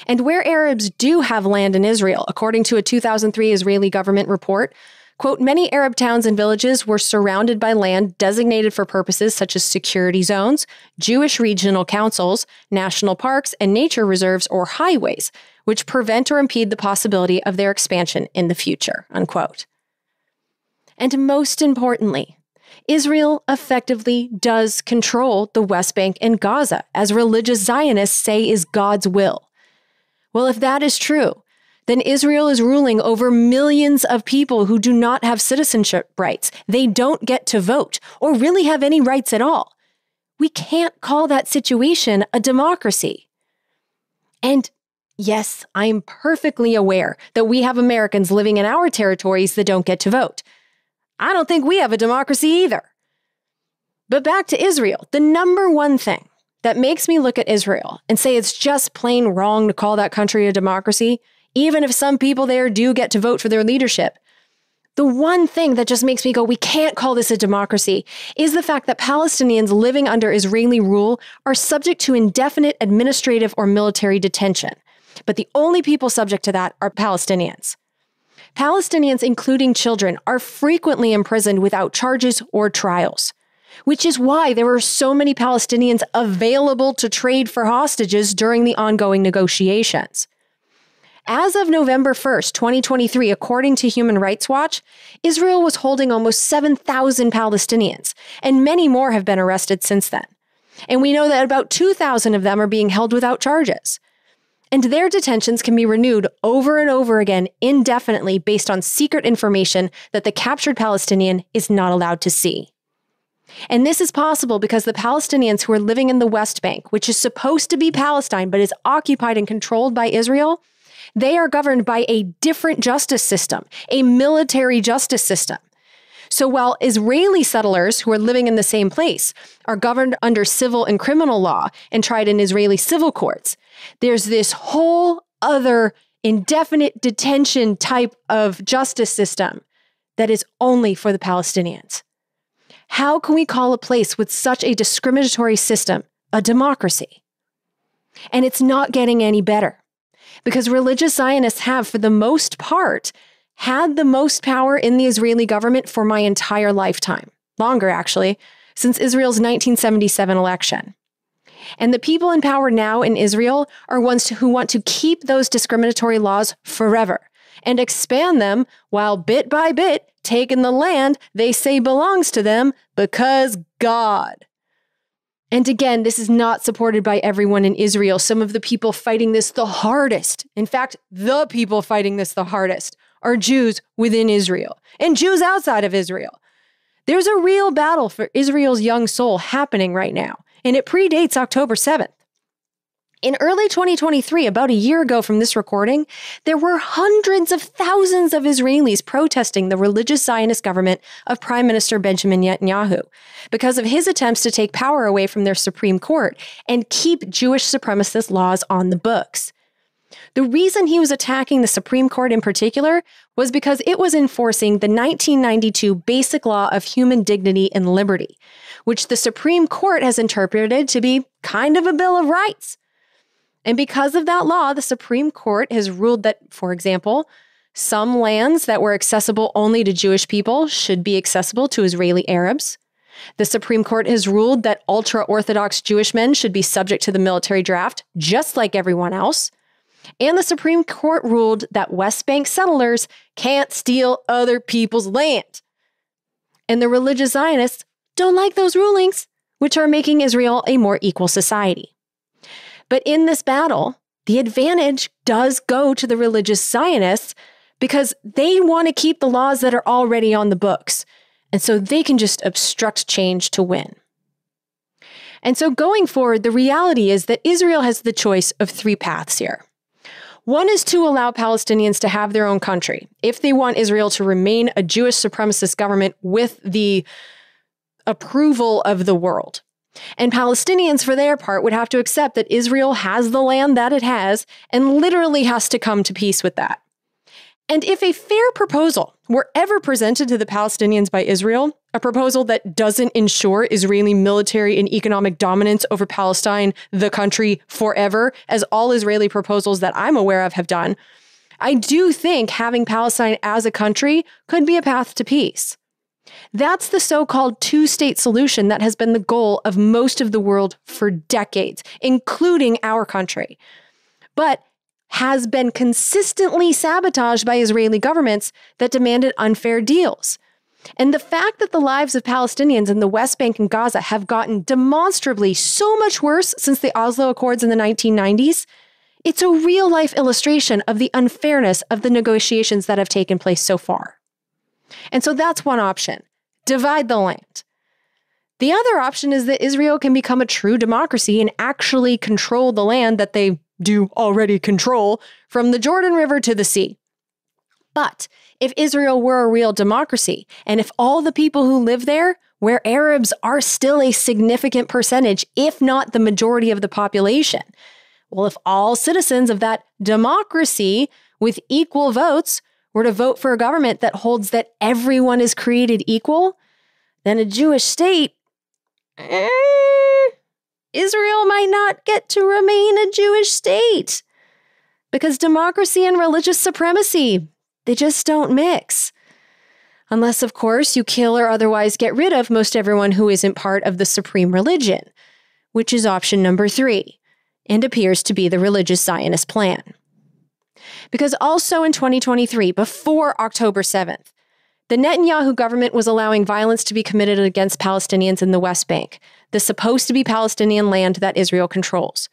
And where Arabs do have land in Israel, according to a 2003 Israeli government report, quote, many Arab towns and villages were surrounded by land designated for purposes such as security zones, Jewish regional councils, national parks, and nature reserves or highways, which prevent or impede the possibility of their expansion in the future, unquote. And most importantly, Israel effectively does control the West Bank and Gaza, as religious Zionists say is God's will. Well, if that is true, then Israel is ruling over millions of people who do not have citizenship rights. They don't get to vote or really have any rights at all. We can't call that situation a democracy. And yes, I'm perfectly aware that we have Americans living in our territories that don't get to vote. I don't think we have a democracy either. But back to Israel, the number one thing that makes me look at Israel and say it's just plain wrong to call that country a democracy, even if some people there do get to vote for their leadership. The one thing that just makes me go, we can't call this a democracy, is the fact that Palestinians living under Israeli rule are subject to indefinite administrative or military detention. But the only people subject to that are Palestinians. Palestinians, including children, are frequently imprisoned without charges or trials, which is why there were so many Palestinians available to trade for hostages during the ongoing negotiations. As of November 1st, 2023, according to Human Rights Watch, Israel was holding almost 7,000 Palestinians, and many more have been arrested since then. And we know that about 2,000 of them are being held without charges. And their detentions can be renewed over and over again indefinitely based on secret information that the captured Palestinian is not allowed to see. And this is possible because the Palestinians who are living in the West Bank, which is supposed to be Palestine but is occupied and controlled by Israel, they are governed by a different justice system, a military justice system. So while Israeli settlers who are living in the same place are governed under civil and criminal law and tried in Israeli civil courts, there's this whole other indefinite detention type of justice system that is only for the Palestinians. How can we call a place with such a discriminatory system a democracy? And it's not getting any better, because religious Zionists have, for the most part, had the most power in the Israeli government for my entire lifetime. Longer, actually, since Israel's 1977 election. And the people in power now in Israel are ones who want to keep those discriminatory laws forever and expand them while bit by bit taking the land they say belongs to them because God. And again, this is not supported by everyone in Israel. Some of the people fighting this the hardest, in fact, the people fighting this the hardest, are Jews within Israel and Jews outside of Israel. There's a real battle for Israel's young soul happening right now, and it predates October 7th. In early 2023, about a year ago from this recording, there were hundreds of thousands of Israelis protesting the religious Zionist government of Prime Minister Benjamin Netanyahu because of his attempts to take power away from their Supreme Court and keep Jewish supremacist laws on the books. The reason he was attacking the Supreme Court in particular was because it was enforcing the 1992 Basic Law of Human Dignity and Liberty, which the Supreme Court has interpreted to be kind of a Bill of Rights. And because of that law, the Supreme Court has ruled that, for example, some lands that were accessible only to Jewish people should be accessible to Israeli Arabs. The Supreme Court has ruled that ultra-Orthodox Jewish men should be subject to the military draft, just like everyone else. And the Supreme Court ruled that West Bank settlers can't steal other people's land. And the religious Zionists don't like those rulings, which are making Israel a more equal society. But in this battle, the advantage does go to the religious Zionists because they want to keep the laws that are already on the books. And so they can just obstruct change to win. And so going forward, the reality is that Israel has the choice of three paths here. One is to allow Palestinians to have their own country if they want Israel to remain a Jewish supremacist government with the approval of the world. And Palestinians, for their part, would have to accept that Israel has the land that it has and literally has to come to peace with that. And if a fair proposal were ever presented to the Palestinians by Israel, a proposal that doesn't ensure Israeli military and economic dominance over Palestine, the country, forever, as all Israeli proposals that I'm aware of have done, I do think having Palestine as a country could be a path to peace. That's the so-called two-state solution that has been the goal of most of the world for decades, including our country, but has been consistently sabotaged by Israeli governments that demanded unfair deals. And the fact that the lives of Palestinians in the West Bank and Gaza have gotten demonstrably so much worse since the Oslo Accords in the 1990s, it's a real-life illustration of the unfairness of the negotiations that have taken place so far. And so that's one option. Divide the land. The other option is that Israel can become a true democracy and actually control the land that they do already control from the Jordan River to the sea. But if Israel were a real democracy, and if all the people who live there, where Arabs are still a significant percentage, if not the majority of the population, well, if all citizens of that democracy with equal votes were to vote for a government that holds that everyone is created equal, then a Jewish state, Israel might not get to remain a Jewish state. Because democracy and religious supremacy, they just don't mix. Unless, of course, you kill or otherwise get rid of most everyone who isn't part of the supreme religion, which is option number 3, and appears to be the religious Zionist plan. Because also in 2023, before October 7th, the Netanyahu government was allowing violence to be committed against Palestinians in the West Bank, the supposed to be Palestinian land that Israel controls.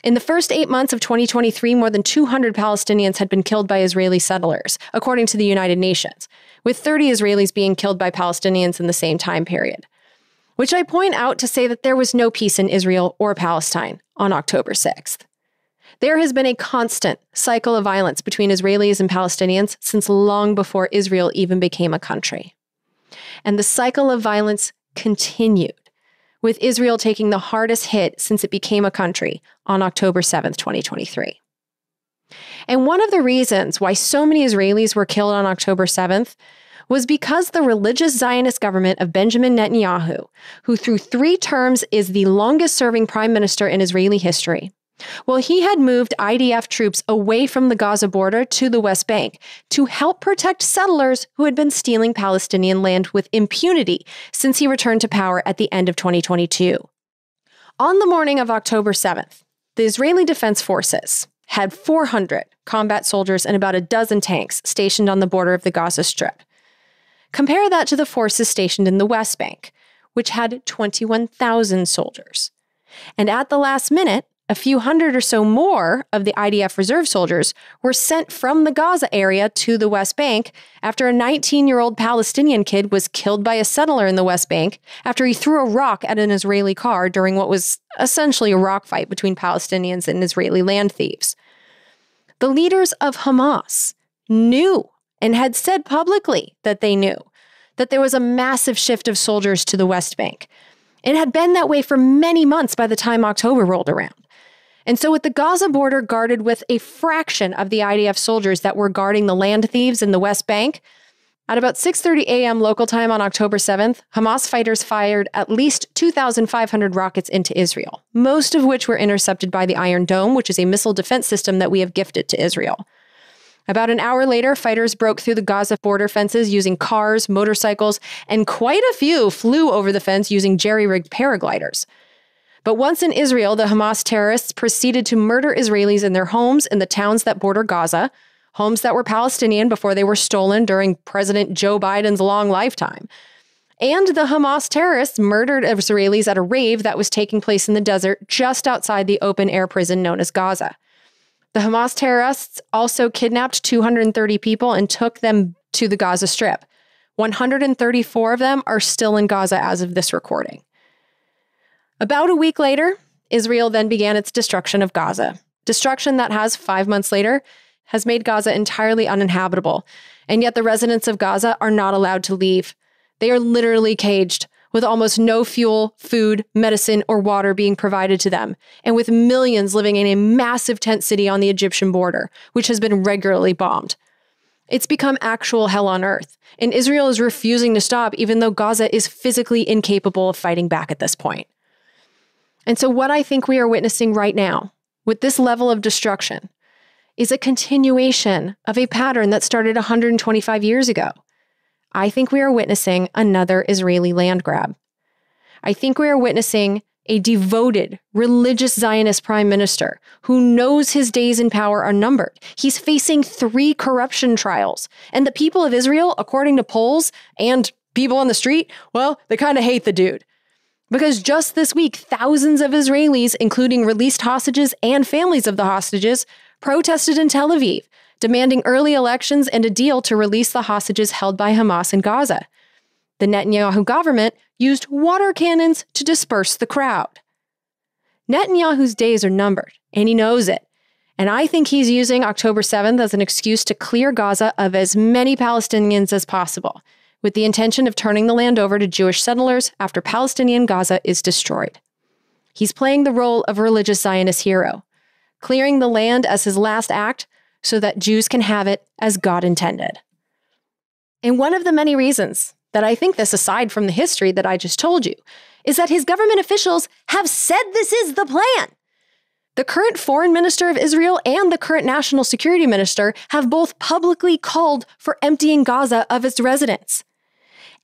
In the first 8 months of 2023, more than 200 Palestinians had been killed by Israeli settlers, according to the United Nations, with 30 Israelis being killed by Palestinians in the same time period. Which I point out to say that there was no peace in Israel or Palestine on October 6th. There has been a constant cycle of violence between Israelis and Palestinians since long before Israel even became a country. And the cycle of violence continued, with Israel taking the hardest hit since it became a country on October 7th, 2023. And one of the reasons why so many Israelis were killed on October 7th was because the religious Zionist government of Benjamin Netanyahu, who through 3 terms is the longest-serving prime minister in Israeli history, well, he had moved IDF troops away from the Gaza border to the West Bank to help protect settlers who had been stealing Palestinian land with impunity since he returned to power at the end of 2022. On the morning of October 7th, the Israeli Defense Forces had 400 combat soldiers and about a dozen tanks stationed on the border of the Gaza Strip. Compare that to the forces stationed in the West Bank, which had 21,000 soldiers. And at the last minute, a few hundred or so more of the IDF reserve soldiers were sent from the Gaza area to the West Bank after a 19-year-old Palestinian kid was killed by a settler in the West Bank after he threw a rock at an Israeli car during what was essentially a rock fight between Palestinians and Israeli land thieves. The leaders of Hamas knew and had said publicly that they knew that there was a massive shift of soldiers to the West Bank. It had been that way for many months by the time October rolled around. And so with the Gaza border guarded with a fraction of the IDF soldiers that were guarding the land thieves in the West Bank, at about 6:30 a.m. local time on October 7th, Hamas fighters fired at least 2,500 rockets into Israel, most of which were intercepted by the Iron Dome, which is a missile defense system that we have gifted to Israel. About an hour later, fighters broke through the Gaza border fences using cars, motorcycles, and quite a few flew over the fence using jerry-rigged paragliders. But once in Israel, the Hamas terrorists proceeded to murder Israelis in their homes in the towns that border Gaza, homes that were Palestinian before they were stolen during President Joe Biden's long lifetime. And the Hamas terrorists murdered Israelis at a rave that was taking place in the desert just outside the open-air prison known as Gaza. The Hamas terrorists also kidnapped 230 people and took them to the Gaza Strip. 134 of them are still in Gaza as of this recording. About a week later, Israel then began its destruction of Gaza. Destruction that has, 5 months later, has made Gaza entirely uninhabitable. And yet the residents of Gaza are not allowed to leave. They are literally caged, with almost no fuel, food, medicine, or water being provided to them, and with millions living in a massive tent city on the Egyptian border, which has been regularly bombed. It's become actual hell on earth, and Israel is refusing to stop even though Gaza is physically incapable of fighting back at this point. And so what I think we are witnessing right now, with this level of destruction, is a continuation of a pattern that started 125 years ago. I think we are witnessing another Israeli land grab. I think we are witnessing a devoted, religious Zionist prime minister who knows his days in power are numbered. He's facing 3 corruption trials. And the people of Israel, according to polls and people on the street, well, they kind of hate the dude. Because just this week, thousands of Israelis, including released hostages and families of the hostages, protested in Tel Aviv, demanding early elections and a deal to release the hostages held by Hamas in Gaza. The Netanyahu government used water cannons to disperse the crowd. Netanyahu's days are numbered, and he knows it. And I think he's using October 7th as an excuse to clear Gaza of as many Palestinians as possible, with the intention of turning the land over to Jewish settlers after Palestinian Gaza is destroyed. He's playing the role of religious Zionist hero, clearing the land as his last act so that Jews can have it as God intended. And one of the many reasons that I think this, aside from the history that I just told you, is that his government officials have said this is the plan. The current foreign minister of Israel and the current national security minister have both publicly called for emptying Gaza of its residents.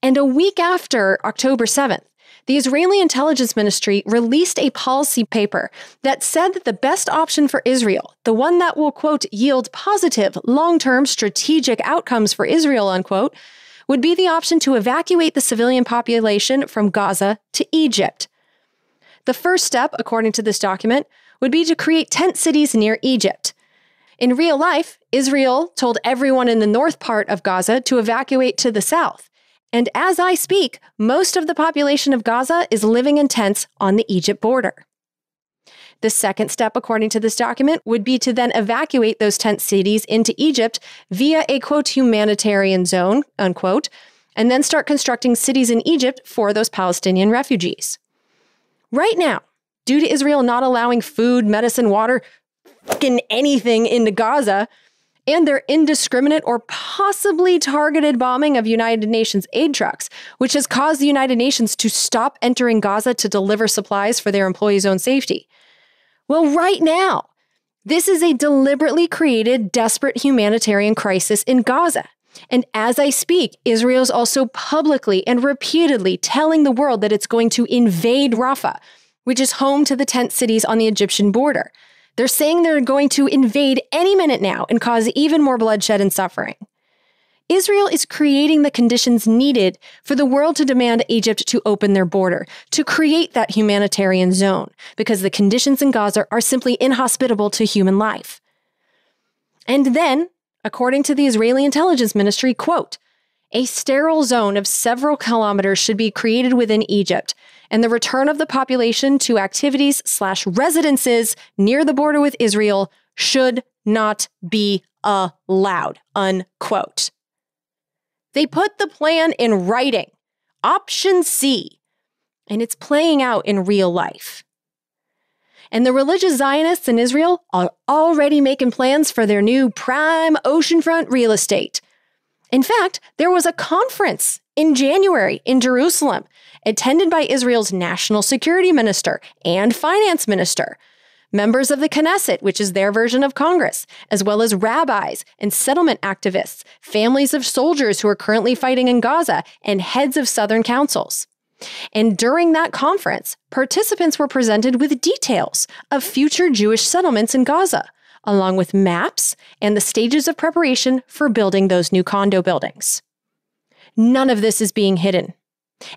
And a week after October 7th, the Israeli intelligence ministry released a policy paper that said that the best option for Israel, the one that will, quote, yield positive long-term strategic outcomes for Israel, unquote, would be the option to evacuate the civilian population from Gaza to Egypt. The first step, according to this document, would be to create tent cities near Egypt. In real life, Israel told everyone in the north part of Gaza to evacuate to the south. And as I speak, most of the population of Gaza is living in tents on the Egypt border. The second step, according to this document, would be to then evacuate those tent cities into Egypt via a, quote, humanitarian zone, unquote, and then start constructing cities in Egypt for those Palestinian refugees. Right now, due to Israel not allowing food, medicine, water, fucking anything into Gaza, and their indiscriminate or possibly targeted bombing of United Nations aid trucks, which has caused the United Nations to stop entering Gaza to deliver supplies for their employees' own safety. Well, right now, this is a deliberately created, desperate humanitarian crisis in Gaza. And as I speak, Israel is also publicly and repeatedly telling the world that it's going to invade Rafah, which is home to the tent cities on the Egyptian border. They're saying they're going to invade any minute now and cause even more bloodshed and suffering. Israel is creating the conditions needed for the world to demand Egypt to open their border, to create that humanitarian zone, because the conditions in Gaza are simply inhospitable to human life. And then, according to the Israeli intelligence ministry, quote, a sterile zone of several kilometers should be created within Egypt, and the return of the population to activities/residences near the border with Israel should not be allowed, unquote. They put the plan in writing, option C, and it's playing out in real life. And the religious Zionists in Israel are already making plans for their new prime oceanfront real estate. In fact, there was a conference in January in Jerusalem, attended by Israel's national security minister and finance minister, members of the Knesset, which is their version of Congress, as well as rabbis and settlement activists, families of soldiers who are currently fighting in Gaza, and heads of southern councils. And during that conference, participants were presented with details of future Jewish settlements in Gaza, along with maps and the stages of preparation for building those new condo buildings. None of this is being hidden.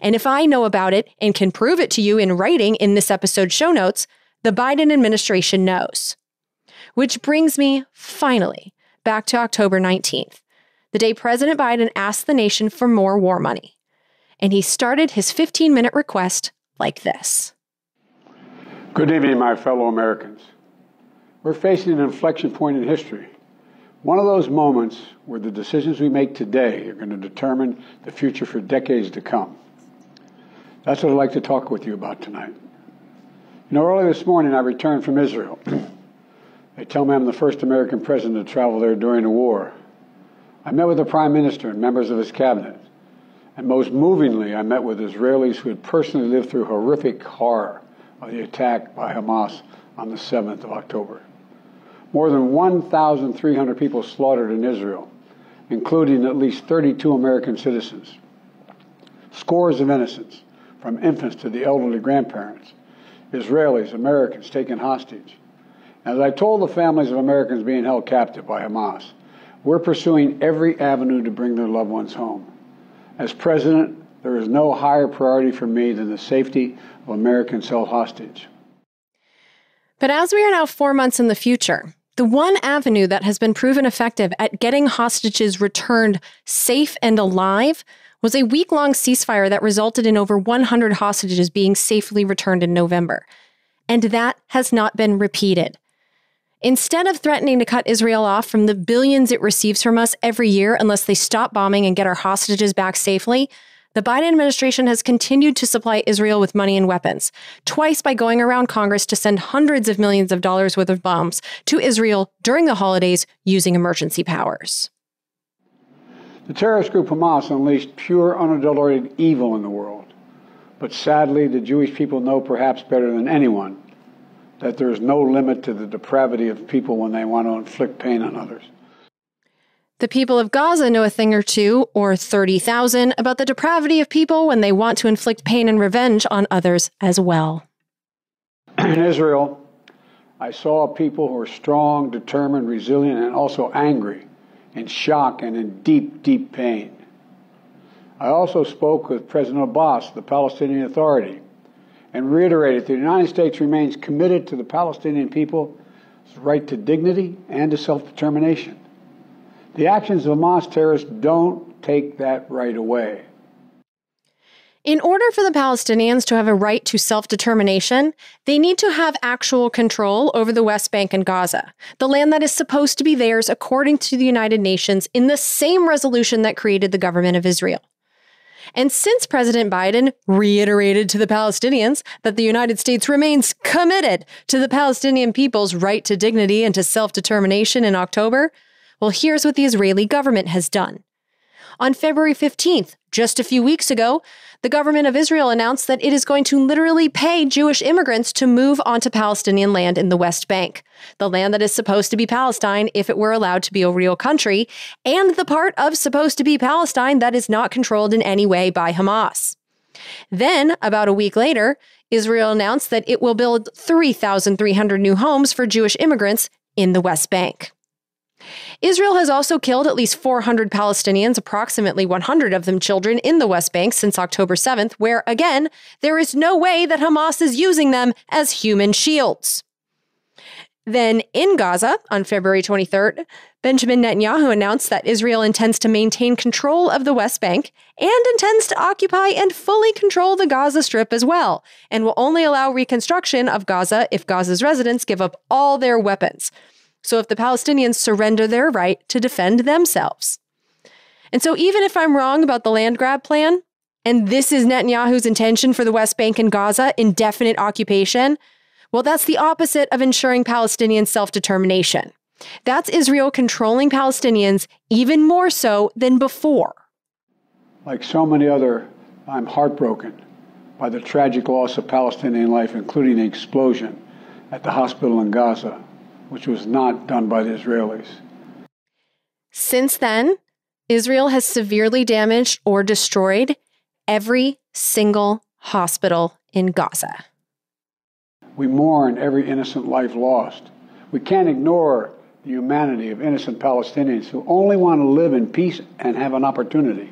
And if I know about it and can prove it to you in writing in this episode's show notes, the Biden administration knows. Which brings me, finally, back to October 19th, the day President Biden asked the nation for more war money. And he started his 15-minute request like this. Good evening, my fellow Americans. We're facing an inflection point in history. One of those moments where the decisions we make today are going to determine the future for decades to come. That's what I'd like to talk with you about tonight. You know, early this morning I returned from Israel. They tell me I'm the first American president to travel there during the war. I met with the Prime Minister and members of his cabinet. And most movingly, I met with Israelis who had personally lived through horrific horror of the attack by Hamas on the 7th of October. More than 1,300 people slaughtered in Israel, including at least 32 American citizens. Scores of innocents, from infants to the elderly grandparents. Israelis, Americans taken hostage. As I told the families of Americans being held captive by Hamas, we're pursuing every avenue to bring their loved ones home. As president, there is no higher priority for me than the safety of Americans held hostage. But as we are now 4 months in the future, the one avenue that has been proven effective at getting hostages returned safe and alive was a week-long ceasefire that resulted in over 100 hostages being safely returned in November. And that has not been repeated. Instead of threatening to cut Israel off from the billions it receives from us every year unless they stop bombing and get our hostages back safely, the Biden administration has continued to supply Israel with money and weapons, twice by going around Congress to send hundreds of millions of dollars worth of bombs to Israel during the holidays using emergency powers. The terrorist group Hamas unleashed pure, unadulterated evil in the world. But sadly, the Jewish people know perhaps better than anyone that there is no limit to the depravity of people when they want to inflict pain on others. The people of Gaza know a thing or two, or 30,000, about the depravity of people when they want to inflict pain and revenge on others as well. In Israel, I saw people who were strong, determined, resilient, and also angry, in shock and in deep, deep pain. I also spoke with President Abbas, the Palestinian Authority, and reiterated that the United States remains committed to the Palestinian people's right to dignity and to self-determination. The actions of Hamas terrorists don't take that right away. In order for the Palestinians to have a right to self-determination, they need to have actual control over the West Bank and Gaza, the land that is supposed to be theirs according to the United Nations in the same resolution that created the government of Israel. And since President Biden reiterated to the Palestinians that the United States remains committed to the Palestinian people's right to dignity and to self-determination in October, well, here's what the Israeli government has done. On February 15th, just a few weeks ago, the government of Israel announced that it is going to literally pay Jewish immigrants to move onto Palestinian land in the West Bank, the land that is supposed to be Palestine if it were allowed to be a real country, and the part of supposed to be Palestine that is not controlled in any way by Hamas. Then, about a week later, Israel announced that it will build 3,300 new homes for Jewish immigrants in the West Bank. Israel has also killed at least 400 Palestinians, approximately 100 of them children, in the West Bank since October 7th, where, again, there is no way that Hamas is using them as human shields. Then in Gaza, on February 23rd, Benjamin Netanyahu announced that Israel intends to maintain control of the West Bank and intends to occupy and fully control the Gaza Strip as well, and will only allow reconstruction of Gaza if Gaza's residents give up all their weapons. So if the Palestinians surrender their right to defend themselves. And so even if I'm wrong about the land grab plan, and this is Netanyahu's intention for the West Bank and Gaza, indefinite occupation, well, that's the opposite of ensuring Palestinian self-determination. That's Israel controlling Palestinians even more so than before. Like so many other, I'm heartbroken by the tragic loss of Palestinian life, including the explosion at the hospital in Gaza, which was not done by the Israelis. Since then, Israel has severely damaged or destroyed every single hospital in Gaza. We mourn every innocent life lost. We can't ignore the humanity of innocent Palestinians who only want to live in peace and have an opportunity.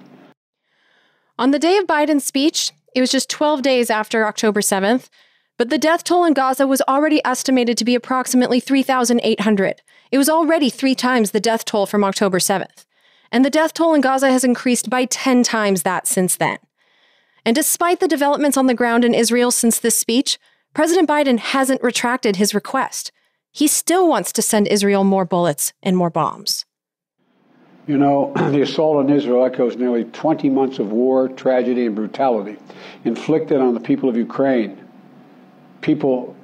On the day of Biden's speech, it was just 12 days after October 7th, but the death toll in Gaza was already estimated to be approximately 3,800. It was already 3 times the death toll from October 7th. And the death toll in Gaza has increased by 10 times that since then. And despite the developments on the ground in Israel since this speech, President Biden hasn't retracted his request. He still wants to send Israel more bullets and more bombs. You know, the assault on Israel echoes nearly 20 months of war, tragedy, and brutality inflicted on the people of Ukraine. People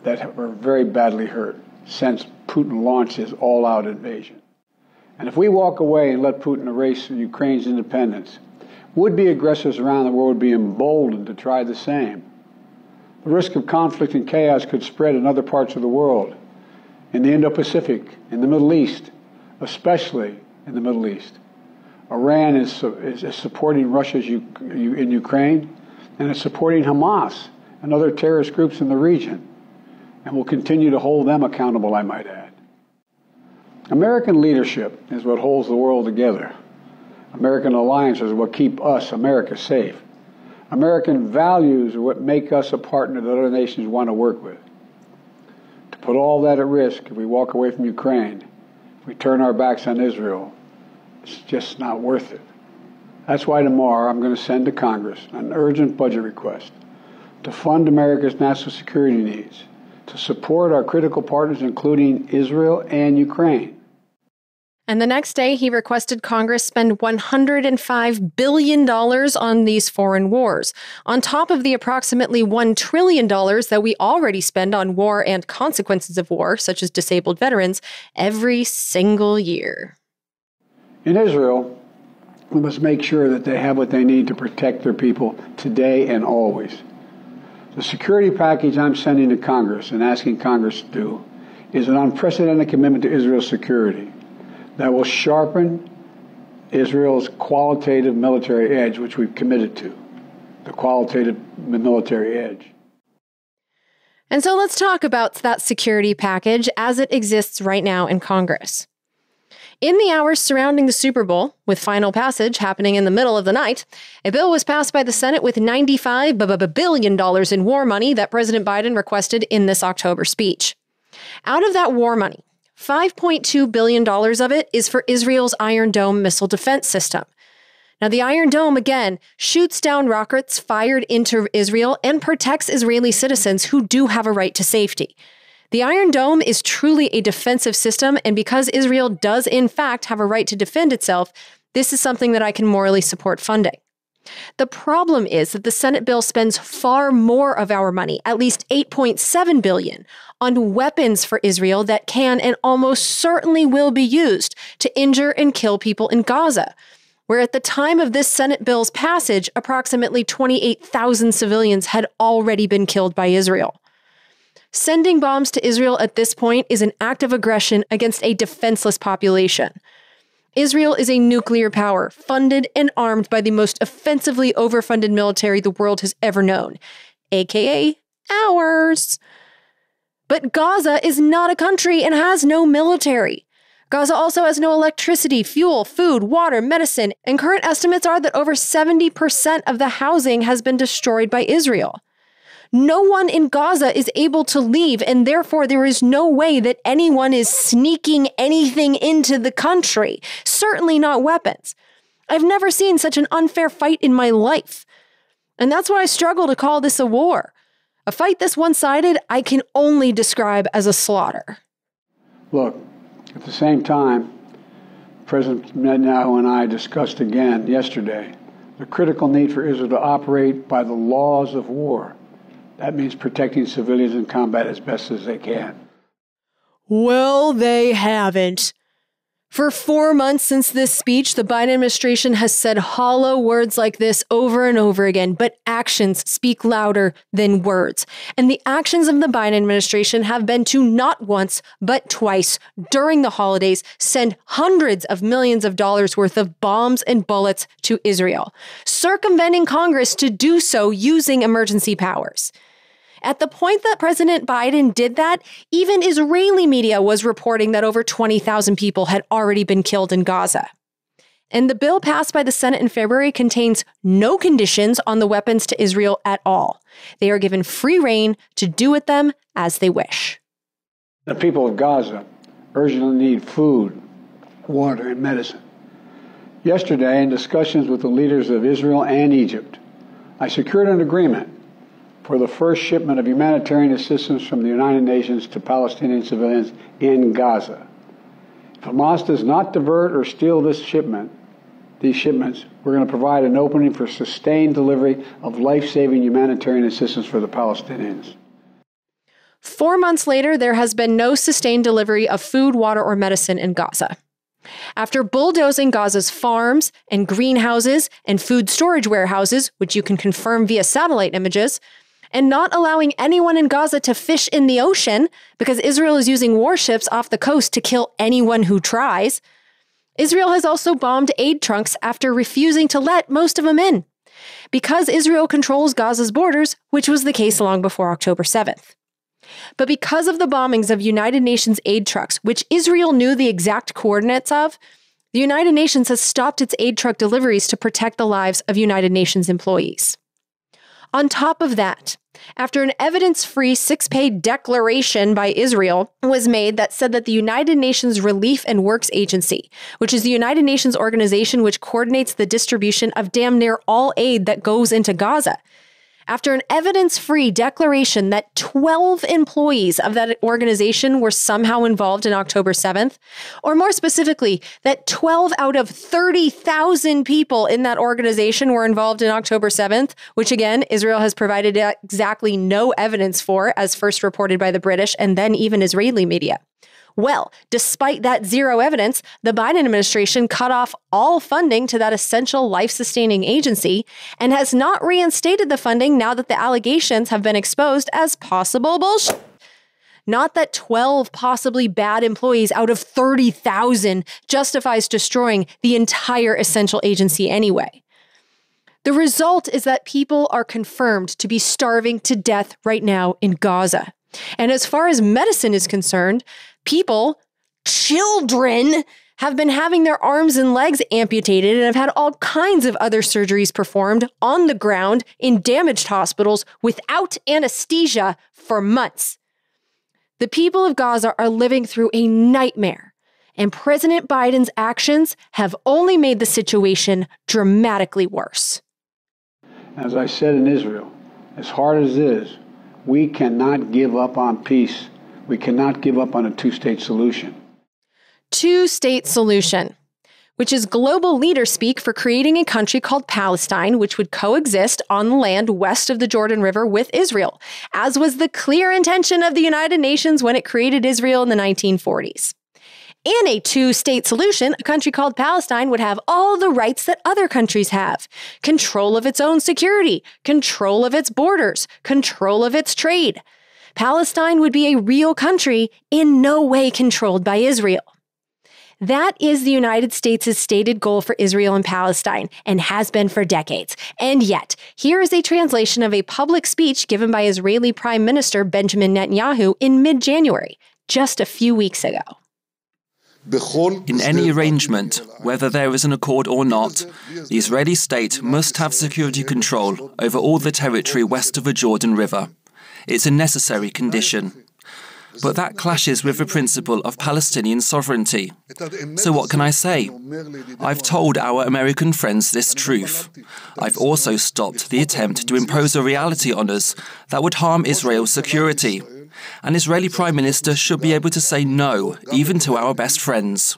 that were very badly hurt since Putin launched his all-out invasion. And if we walk away and let Putin erase Ukraine's independence, would-be aggressors around the world would be emboldened to try the same. The risk of conflict and chaos could spread in other parts of the world, in the Indo-Pacific, in the Middle East, especially in the Middle East. Iran is supporting Russia in Ukraine, and it's supporting Hamas and other terrorist groups in the region, and will continue to hold them accountable, I might add. American leadership is what holds the world together. American alliances are what keep us, America, safe. American values are what make us a partner that other nations want to work with. To put all that at risk, if we walk away from Ukraine, if we turn our backs on Israel, it's just not worth it. That's why tomorrow I'm going to send to Congress an urgent budget request to fund America's national security needs, to support our critical partners, including Israel and Ukraine. And the next day, he requested Congress spend $105 billion on these foreign wars, on top of the approximately $1 trillion that we already spend on war and consequences of war, such as disabled veterans, every single year. In Israel, we must make sure that they have what they need to protect their people today and always. The security package I'm sending to Congress and asking Congress to do is an unprecedented commitment to Israel's security that will sharpen Israel's qualitative military edge, which we've committed to, the qualitative military edge. And so let's talk about that security package as it exists right now in Congress. In the hours surrounding the Super Bowl, with final passage happening in the middle of the night, a bill was passed by the Senate with $95 billion in war money that President Biden requested in this October speech. Out of that war money, $5.2 billion of it is for Israel's Iron Dome missile defense system. Now, the Iron Dome, again, shoots down rockets fired into Israel and protects Israeli citizens who do have a right to safety. The Iron Dome is truly a defensive system, and because Israel does, in fact, have a right to defend itself, this is something that I can morally support funding. The problem is that the Senate bill spends far more of our money, at least $8.7 billion, on weapons for Israel that can and almost certainly will be used to injure and kill people in Gaza, where at the time of this Senate bill's passage, approximately 28,000 civilians had already been killed by Israel. Sending bombs to Israel at this point is an act of aggression against a defenseless population. Israel is a nuclear power, funded and armed by the most offensively overfunded military the world has ever known, aka ours. But Gaza is not a country and has no military. Gaza also has no electricity, fuel, food, water, medicine, and current estimates are that over 70% of the housing has been destroyed by Israel. No one in Gaza is able to leave, and therefore there is no way that anyone is sneaking anything into the country, certainly not weapons. I've never seen such an unfair fight in my life. And that's why I struggle to call this a war. A fight this one-sided, I can only describe as a slaughter. Look, at the same time, President Netanyahu and I discussed again yesterday the critical need for Israel to operate by the laws of war. That means protecting civilians in combat as best as they can. Well, they haven't. For 4 months since this speech, the Biden administration has said hollow words like this over and over again, but actions speak louder than words. And the actions of the Biden administration have been to not once, but twice during the holidays send hundreds of millions of dollars worth of bombs and bullets to Israel, circumventing Congress to do so using emergency powers. At the point that President Biden did that, even Israeli media was reporting that over 20,000 people had already been killed in Gaza. And the bill passed by the Senate in February contains no conditions on the weapons to Israel at all. They are given free rein to do with them as they wish. The people of Gaza urgently need food, water, and medicine. Yesterday, in discussions with the leaders of Israel and Egypt, I secured an agreement for the first shipment of humanitarian assistance from the United Nations to Palestinian civilians in Gaza. If Hamas does not divert or steal these shipments, we're going to provide an opening for sustained delivery of life-saving humanitarian assistance for the Palestinians. 4 months later, there has been no sustained delivery of food, water, or medicine in Gaza. After bulldozing Gaza's farms and greenhouses and food storage warehouses, which you can confirm via satellite images, and not allowing anyone in Gaza to fish in the ocean because Israel is using warships off the coast to kill anyone who tries, Israel has also bombed aid trucks after refusing to let most of them in, because Israel controls Gaza's borders, which was the case long before October 7th. But because of the bombings of United Nations aid trucks, which Israel knew the exact coordinates of, the United Nations has stopped its aid truck deliveries to protect the lives of United Nations employees. On top of that, after an evidence-free 6-page declaration by Israel was made that said that the United Nations Relief and Works Agency, which is the United Nations organization which coordinates the distribution of damn near all aid that goes into Gaza, after an evidence-free declaration that 12 employees of that organization were somehow involved in October 7th, or more specifically, that 12 out of 30,000 people in that organization were involved in October 7th, which again, Israel has provided exactly no evidence for, as first reported by the British and then even Israeli media. Well, despite that zero evidence, the Biden administration cut off all funding to that essential life-sustaining agency and has not reinstated the funding now that the allegations have been exposed as possible bullshit. Not that 12 possibly bad employees out of 30,000 justifies destroying the entire essential agency anyway. The result is that people are confirmed to be starving to death right now in Gaza. And as far as medicine is concerned, people, children, have been having their arms and legs amputated and have had all kinds of other surgeries performed on the ground in damaged hospitals without anesthesia for months. The people of Gaza are living through a nightmare, and President Biden's actions have only made the situation dramatically worse. As I said in Israel, as hard as it is, we cannot give up on peace. We cannot give up on a two-state solution. Two-state solution, which is global leader speak for creating a country called Palestine, which would coexist on the land west of the Jordan River with Israel, as was the clear intention of the United Nations when it created Israel in the 1940s. In a two-state solution, a country called Palestine would have all the rights that other countries have. Control of its own security, control of its borders, control of its trade. Palestine would be a real country in no way controlled by Israel. That is the United States' stated goal for Israel and Palestine, and has been for decades. And yet, here is a translation of a public speech given by Israeli Prime Minister Benjamin Netanyahu in mid-January, just a few weeks ago. In any arrangement, whether there is an accord or not, the Israeli state must have security control over all the territory west of the Jordan River. It's a necessary condition. But that clashes with the principle of Palestinian sovereignty. So what can I say? I've told our American friends this truth. I've also stopped the attempt to impose a reality on us that would harm Israel's security. An Israeli Prime Minister should be able to say no, even to our best friends.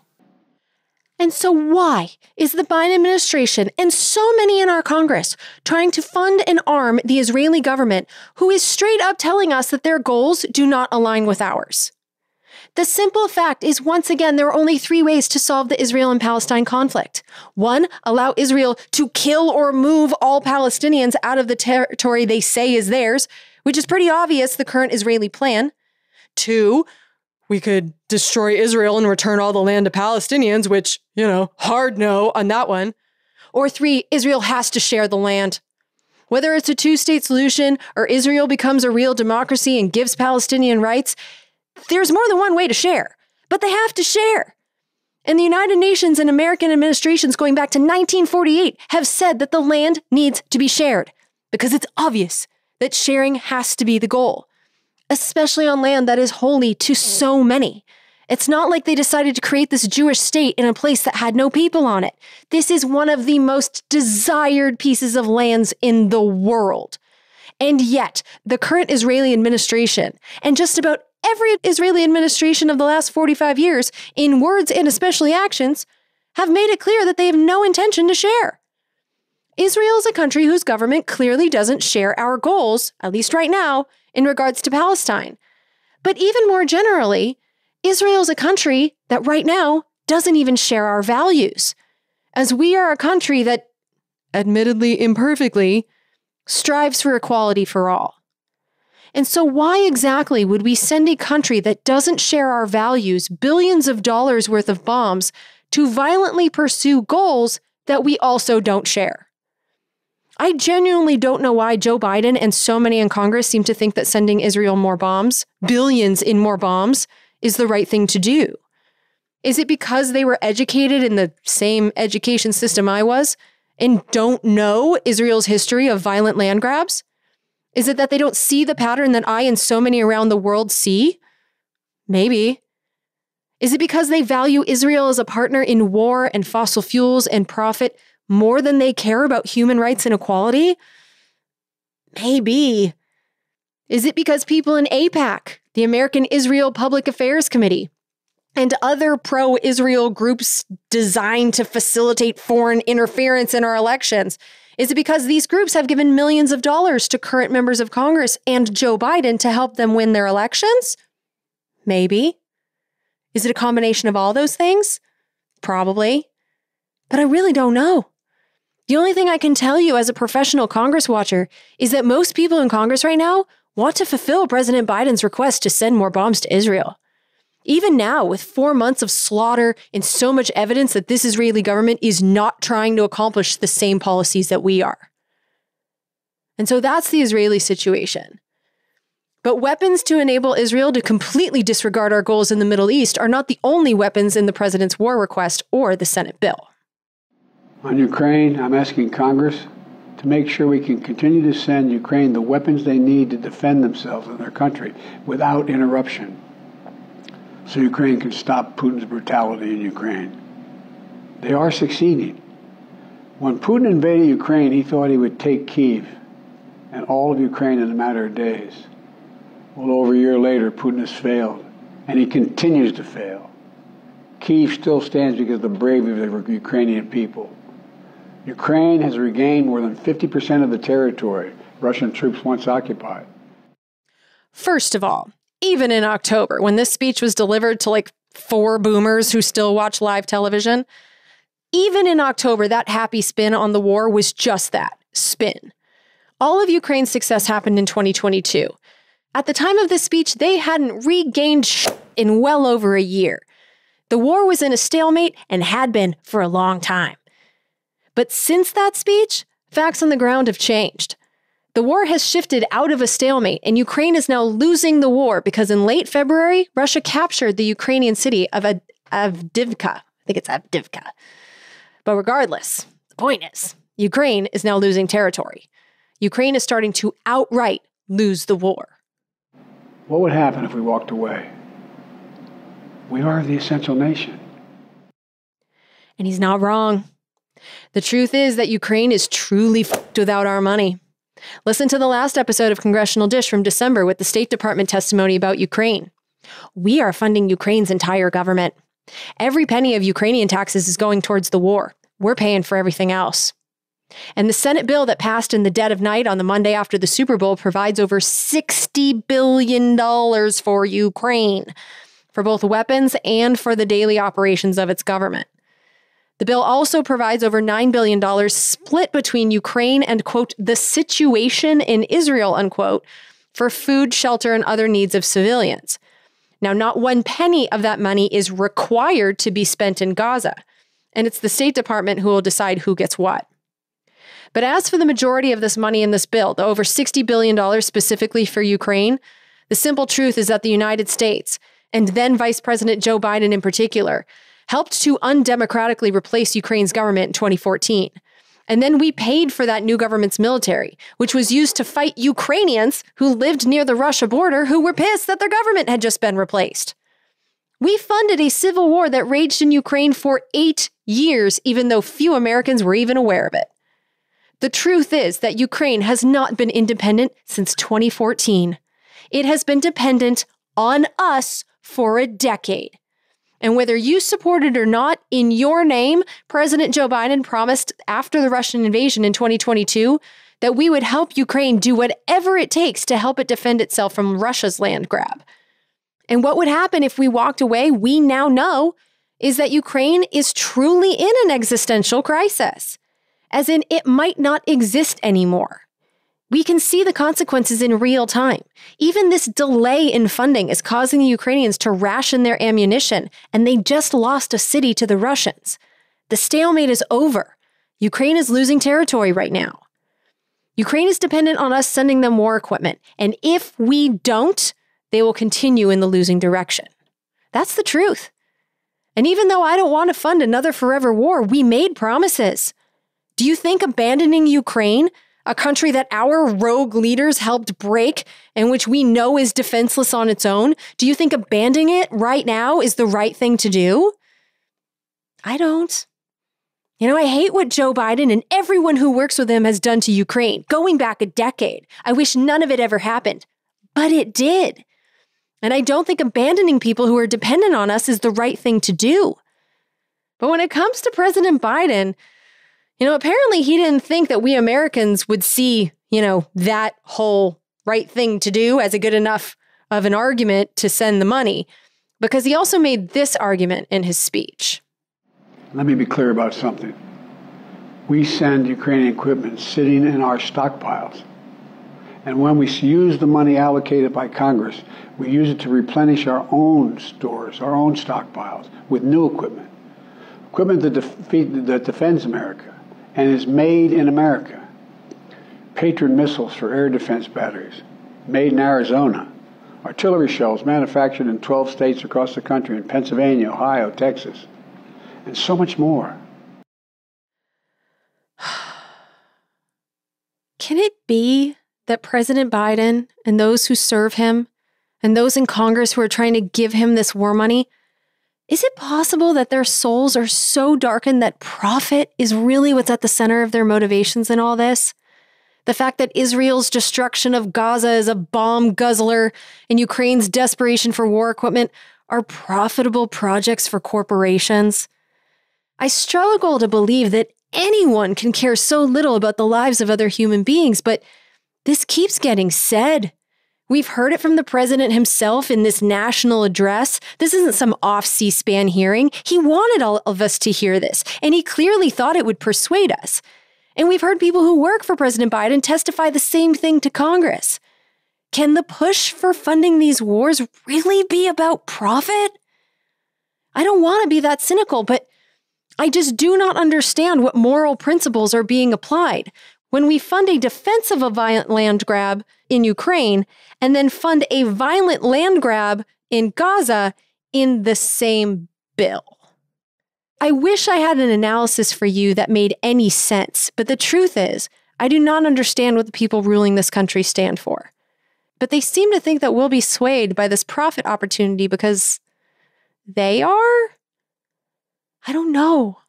And so why is the Biden administration and so many in our Congress trying to fund and arm the Israeli government, who is straight up telling us that their goals do not align with ours? The simple fact is, once again, there are only three ways to solve the Israel and Palestine conflict. One, allow Israel to kill or move all Palestinians out of the territory they say is theirs, which is pretty obvious the current Israeli plan. Two, we could destroy Israel and return all the land to Palestinians, which, hard no on that one. Or three, Israel has to share the land. Whether it's a two-state solution or Israel becomes a real democracy and gives Palestinian rights, there's more than one way to share, but they have to share. And the United Nations and American administrations going back to 1948 have said that the land needs to be shared because it's obvious that sharing has to be the goal, especially on land that is holy to so many. It's not like they decided to create this Jewish state in a place that had no people on it. This is one of the most desired pieces of lands in the world. And yet, the current Israeli administration, and just about every Israeli administration of the last 45 years, in words and especially actions, have made it clear that they have no intention to share. Israel is a country whose government clearly doesn't share our goals, at least right now, in regards to Palestine. But even more generally, Israel is a country that right now doesn't even share our values, as we are a country that, admittedly imperfectly, strives for equality for all. And so why exactly would we send a country that doesn't share our values billions of dollars worth of bombs to violently pursue goals that we also don't share? I genuinely don't know why Joe Biden and so many in Congress seem to think that sending Israel more bombs, billions in more bombs, is the right thing to do. Is it because they were educated in the same education system I was and don't know Israel's history of violent land grabs? Is it that they don't see the pattern that I and so many around the world see? Maybe. Is it because they value Israel as a partner in war and fossil fuels and profit more than they care about human rights and equality? Maybe. Is it because people in AIPAC, the American Israel Public Affairs Committee, and other pro-Israel groups designed to facilitate foreign interference in our elections? Is it because these groups have given millions of dollars to current members of Congress and Joe Biden to help them win their elections? Maybe. Is it a combination of all those things? Probably. But I really don't know. The only thing I can tell you as a professional Congress watcher is that most people in Congress right now want to fulfill President Biden's request to send more bombs to Israel. Even now, with 4 months of slaughter and so much evidence that this Israeli government is not trying to accomplish the same policies that we are. And so that's the Israeli situation. But weapons to enable Israel to completely disregard our goals in the Middle East are not the only weapons in the president's war request or the Senate bill. On Ukraine, I'm asking Congress to make sure we can continue to send Ukraine the weapons they need to defend themselves and their country without interruption, so Ukraine can stop Putin's brutality in Ukraine. They are succeeding. When Putin invaded Ukraine, he thought he would take Kyiv and all of Ukraine in a matter of days. Well, over a year later, Putin has failed, and he continues to fail. Kyiv still stands because of the bravery of the Ukrainian people. Ukraine has regained more than 50% of the territory Russian troops once occupied. First of all, even in October, when this speech was delivered to like 4 boomers who still watch live television, even in October, that happy spin on the war was just that, spin. All of Ukraine's success happened in 2022. At the time of this speech, they hadn't regained in well over a year. The war was in a stalemate and had been for a long time. But since that speech, facts on the ground have changed. The war has shifted out of a stalemate, and Ukraine is now losing the war because in late February, Russia captured the Ukrainian city of Avdiivka. I think it's Avdiivka. But regardless, the point is, Ukraine is now losing territory. Ukraine is starting to outright lose the war. What would happen if we walked away? We are the essential nation. And he's not wrong. The truth is that Ukraine is truly f***ed without our money. Listen to the last episode of Congressional Dish from December with the State Department testimony about Ukraine. We are funding Ukraine's entire government. Every penny of Ukrainian taxes is going towards the war. We're paying for everything else. And the Senate bill that passed in the dead of night on the Monday after the Super Bowl provides over $60 billion for Ukraine, for both weapons and for the daily operations of its government. The bill also provides over $9 billion split between Ukraine and, quote, the situation in Israel, unquote, for food, shelter, and other needs of civilians. Now, not one penny of that money is required to be spent in Gaza, and it's the State Department who will decide who gets what. But as for the majority of this money in this bill, the over $60 billion specifically for Ukraine, the simple truth is that the United States, and then Vice President Joe Biden in particular, helped to undemocratically replace Ukraine's government in 2014. And then we paid for that new government's military, which was used to fight Ukrainians who lived near the Russia border who were pissed that their government had just been replaced. We funded a civil war that raged in Ukraine for 8 years, even though few Americans were even aware of it. The truth is that Ukraine has not been independent since 2014. It has been dependent on us for a decade. And whether you support it or not, in your name, President Joe Biden promised after the Russian invasion in 2022 that we would help Ukraine do whatever it takes to help it defend itself from Russia's land grab. And what would happen if we walked away, we now know, is that Ukraine is truly in an existential crisis. As in, it might not exist anymore. We can see the consequences in real time. Even this delay in funding is causing the Ukrainians to ration their ammunition, and they just lost a city to the Russians. The stalemate is over. Ukraine is losing territory right now. Ukraine is dependent on us sending them war equipment, and if we don't, they will continue in the losing direction. That's the truth. And even though I don't want to fund another forever war, we made promises. Do you think abandoning Ukraine, a country that our rogue leaders helped break and which we know is defenseless on its own, do you think abandoning it right now is the right thing to do? I don't. I hate what Joe Biden and everyone who works with him has done to Ukraine, going back a decade. I wish none of it ever happened, but it did. And I don't think abandoning people who are dependent on us is the right thing to do. But when it comes to President Biden, apparently he didn't think that we Americans would see, that whole right thing to do as a good enough of an argument to send the money, because he also made this argument in his speech. Let me be clear about something. We send Ukrainian equipment sitting in our stockpiles. And when we use the money allocated by Congress, we use it to replenish our own stores, our own stockpiles with new equipment. Equipment that defends America and is made in America. Patriot missiles for air defense batteries, made in Arizona. Artillery shells manufactured in 12 states across the country, in Pennsylvania, Ohio, Texas, and so much more. Can it be that President Biden and those who serve him and those in Congress who are trying to give him this war money, is it possible that their souls are so darkened that profit is really what's at the center of their motivations in all this? The fact that Israel's destruction of Gaza is a bomb guzzler and Ukraine's desperation for war equipment are profitable projects for corporations? I struggle to believe that anyone can care so little about the lives of other human beings, but this keeps getting said. We've heard it from the president himself in this national address. This isn't some off C-SPAN hearing. He wanted all of us to hear this, and he clearly thought it would persuade us. And we've heard people who work for President Biden testify the same thing to Congress. Can the push for funding these wars really be about profit? I don't want to be that cynical, but I just do not understand what moral principles are being applied when we fund a defense of a violent land grab in Ukraine and then fund a violent land grab in Gaza in the same bill. I wish I had an analysis for you that made any sense, but the truth is, I do not understand what the people ruling this country stand for. But they seem to think that we'll be swayed by this profit opportunity because they are? I don't know.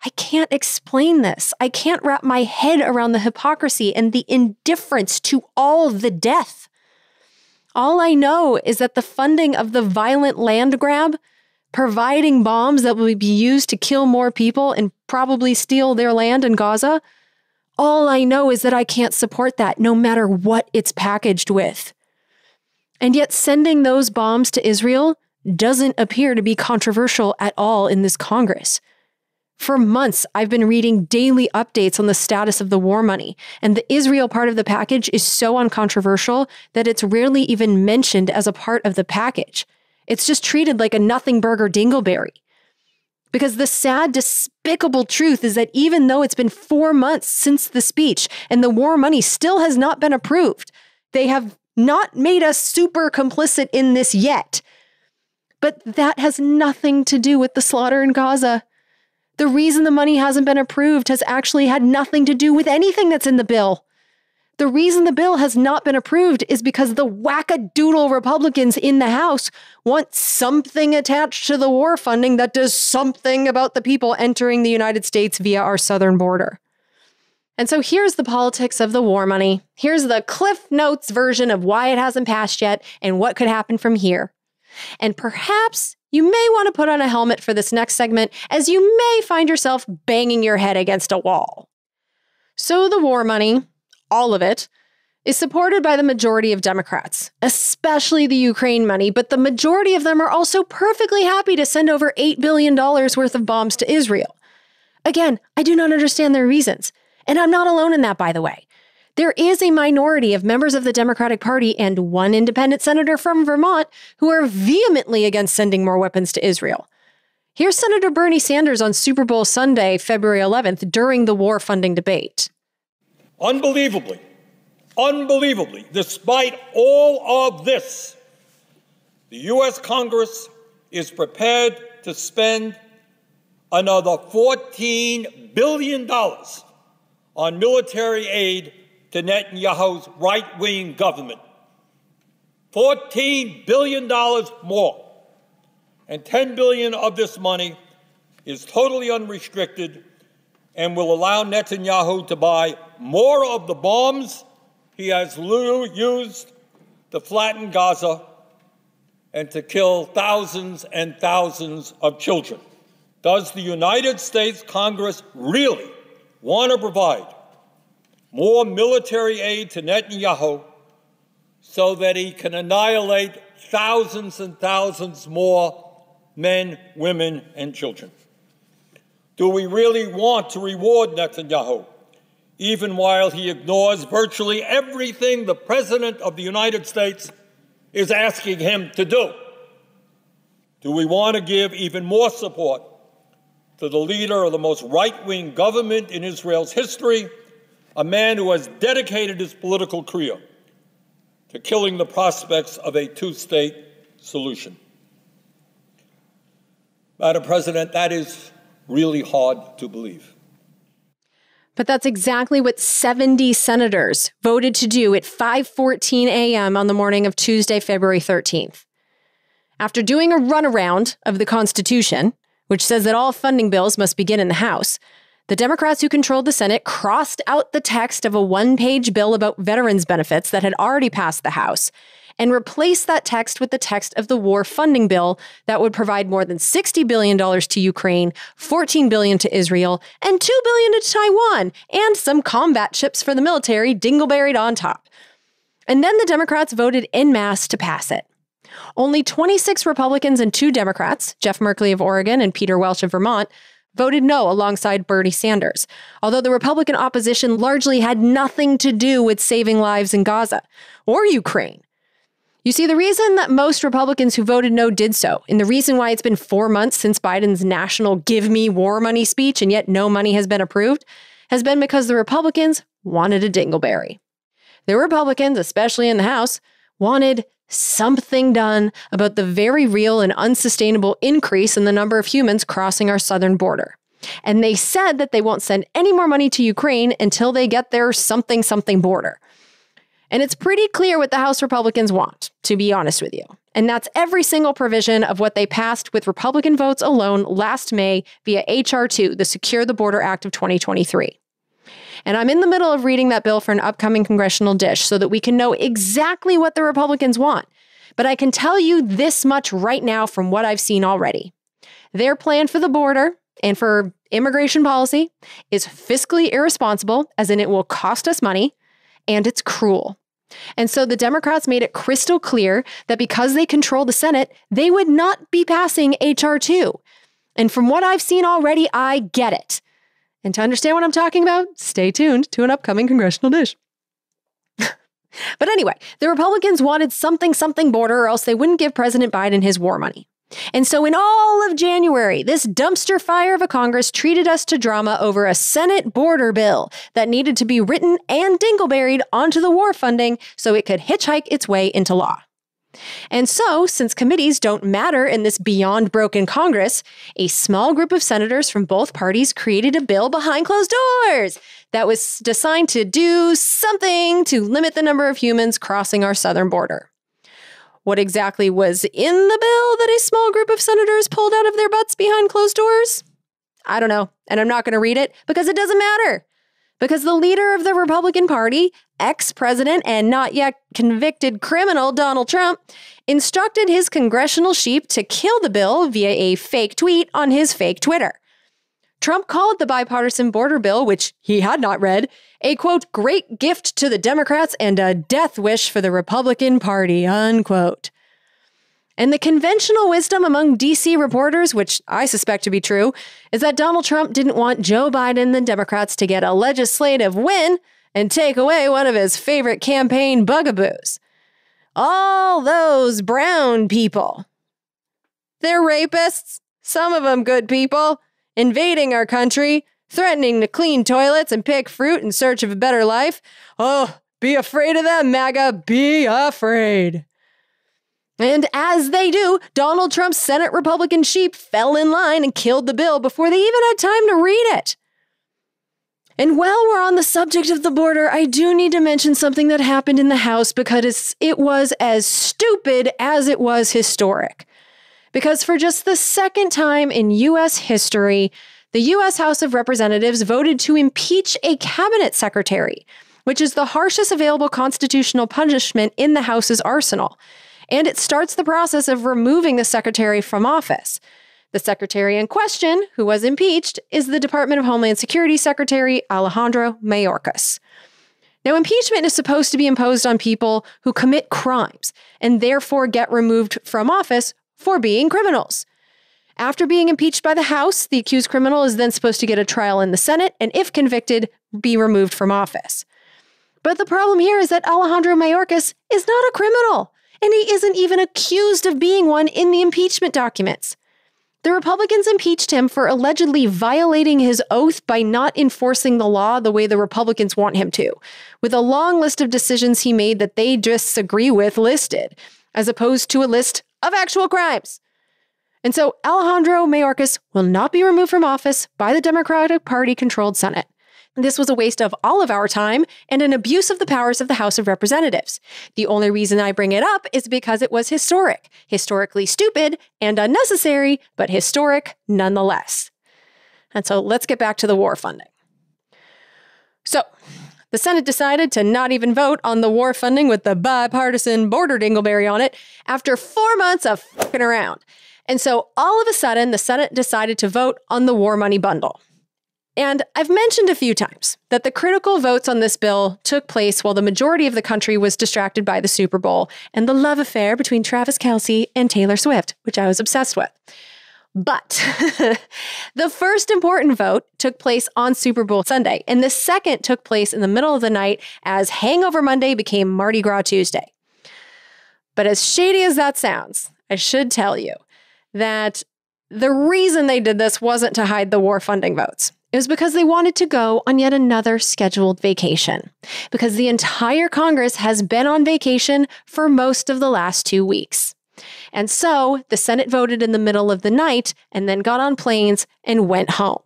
I can't explain this. I can't wrap my head around the hypocrisy and the indifference to all the death. All I know is that the funding of the violent land grab, providing bombs that will be used to kill more people and probably steal their land in Gaza, all I know is that I can't support that, no matter what it's packaged with. And yet sending those bombs to Israel doesn't appear to be controversial at all in this Congress. For months, I've been reading daily updates on the status of the war money, and the Israel part of the package is so uncontroversial that it's rarely even mentioned as a part of the package. It's just treated like a nothing burger dingleberry. Because the sad, despicable truth is that even though it's been 4 months since the speech and the war money still has not been approved, they have not made us super complicit in this yet. But that has nothing to do with the slaughter in Gaza. The reason the money hasn't been approved has actually had nothing to do with anything that's in the bill. The reason the bill has not been approved is because the wackadoodle Republicans in the House want something attached to the war funding that does something about the people entering the United States via our southern border. And so here's the politics of the war money. Here's the Cliff Notes version of why it hasn't passed yet and what could happen from here. And perhaps you may want to put on a helmet for this next segment, as you may find yourself banging your head against a wall. So the war money, all of it, is supported by the majority of Democrats, especially the Ukraine money, but the majority of them are also perfectly happy to send over $8 billion worth of bombs to Israel. Again, I do not understand their reasons, and I'm not alone in that, by the way. There is a minority of members of the Democratic Party and one independent senator from Vermont who are vehemently against sending more weapons to Israel. Here's Senator Bernie Sanders on Super Bowl Sunday, February 11th, during the war funding debate. Unbelievably, despite all of this, the U.S. Congress is prepared to spend another $14 billion on military aid to Netanyahu's right-wing government. $14 billion more. And $10 billion of this money is totally unrestricted and will allow Netanyahu to buy more of the bombs he has used to flatten Gaza and to kill thousands and thousands of children. Does the United States Congress really want to provide more military aid to Netanyahu so that he can annihilate thousands and thousands more men, women, and children? Do we really want to reward Netanyahu, even while he ignores virtually everything the President of the United States is asking him to do? Do we want to give even more support to the leader of the most right-wing government in Israel's history, a man who has dedicated his political career to killing the prospects of a two-state solution? Madam President, that is really hard to believe. But that's exactly what 70 senators voted to do at 5:14 a.m. on the morning of Tuesday, February 13th. After doing a runaround of the Constitution, which says that all funding bills must begin in the House, the Democrats who controlled the Senate crossed out the text of a one-page bill about veterans benefits that had already passed the House and replaced that text with the text of the war funding bill that would provide more than $60 billion to Ukraine, $14 billion to Israel, and $2 billion to Taiwan, and some combat ships for the military dingleberried on top. And then the Democrats voted en masse to pass it. Only 26 Republicans and 2 Democrats, Jeff Merkley of Oregon and Peter Welch of Vermont, voted no alongside Bernie Sanders, although the Republican opposition largely had nothing to do with saving lives in Gaza or Ukraine. You see, the reason that most Republicans who voted no did so, and the reason why it's been 4 months since Biden's national give me war money speech and yet no money has been approved, has been because the Republicans wanted a dingleberry. The Republicans, especially in the House, wanted something done about the very real and unsustainable increase in the number of humans crossing our southern border. And they said that they won't send any more money to Ukraine until they get their something border. And it's pretty clear what the House Republicans want, to be honest with you. And that's every single provision of what they passed with Republican votes alone last May via H.R. 2, the Secure the Border Act of 2023. And I'm in the middle of reading that bill for an upcoming congressional dish so that we can know exactly what the Republicans want. But I can tell you this much right now from what I've seen already. Their plan for the border and for immigration policy is fiscally irresponsible, as in it will cost us money, and it's cruel. And so the Democrats made it crystal clear that because they control the Senate, they would not be passing H.R. 2. And from what I've seen already, I get it. And to understand what I'm talking about, stay tuned to an upcoming congressional dish. But anyway, the Republicans wanted something border, or else they wouldn't give President Biden his war money. And so in all of January, this dumpster fire of a Congress treated us to drama over a Senate border bill that needed to be written and dingleberried onto the war funding so it could hitchhike its way into law. And so, since committees don't matter in this beyond broken Congress, a small group of senators from both parties created a bill behind closed doors that was designed to do something to limit the number of humans crossing our southern border. What exactly was in the bill that a small group of senators pulled out of their butts behind closed doors? I don't know, and I'm not going to read it because it doesn't matter. Because the leader of the Republican Party, ex-president and not yet convicted criminal Donald Trump, instructed his congressional sheep to kill the bill via a fake tweet on his fake Twitter. Trump called the bipartisan border bill, which he had not read, a, quote, great gift to the Democrats and a death wish for the Republican Party, unquote. And the conventional wisdom among D.C. reporters, which I suspect to be true, is that Donald Trump didn't want Joe Biden and the Democrats to get a legislative win and take away one of his favorite campaign bugaboos. All those brown people. They're rapists, some of them good people, invading our country, threatening to clean toilets and pick fruit in search of a better life. Oh, be afraid of them, MAGA, be afraid. And as they do, Donald Trump's Senate Republican sheep fell in line and killed the bill before they even had time to read it. And while we're on the subject of the border, I do need to mention something that happened in the House because it was as stupid as it was historic. Because for just the second time in U.S. history, the U.S. House of Representatives voted to impeach a cabinet secretary, which is the harshest available constitutional punishment in the House's arsenal. And it starts the process of removing the secretary from office. The secretary in question, who was impeached, is the Department of Homeland Security Secretary Alejandro Mayorkas. Now, impeachment is supposed to be imposed on people who commit crimes and therefore get removed from office for being criminals. After being impeached by the House, the accused criminal is then supposed to get a trial in the Senate and, if convicted, be removed from office. But the problem here is that Alejandro Mayorkas is not a criminal. And he isn't even accused of being one in the impeachment documents. The Republicans impeached him for allegedly violating his oath by not enforcing the law the way the Republicans want him to, with a long list of decisions he made that they disagree with listed, as opposed to a list of actual crimes. And so Alejandro Mayorkas will not be removed from office by the Democratic Party-controlled Senate. This was a waste of all of our time and an abuse of the powers of the House of Representatives. The only reason I bring it up is because it was historic, historically stupid and unnecessary, but historic nonetheless. And so let's get back to the war funding. So the Senate decided to not even vote on the war funding with the bipartisan border dingleberry on it after 4 months of fucking around. And so all of a sudden, the Senate decided to vote on the war money bundle. And I've mentioned a few times that the critical votes on this bill took place while the majority of the country was distracted by the Super Bowl and the love affair between Travis Kelce and Taylor Swift, which I was obsessed with. But the first important vote took place on Super Bowl Sunday, and the second took place in the middle of the night as Hangover Monday became Mardi Gras Tuesday. But as shady as that sounds, I should tell you that the reason they did this wasn't to hide the war funding votes. It was because they wanted to go on yet another scheduled vacation, because the entire Congress has been on vacation for most of the last 2 weeks. And so the Senate voted in the middle of the night and then got on planes and went home.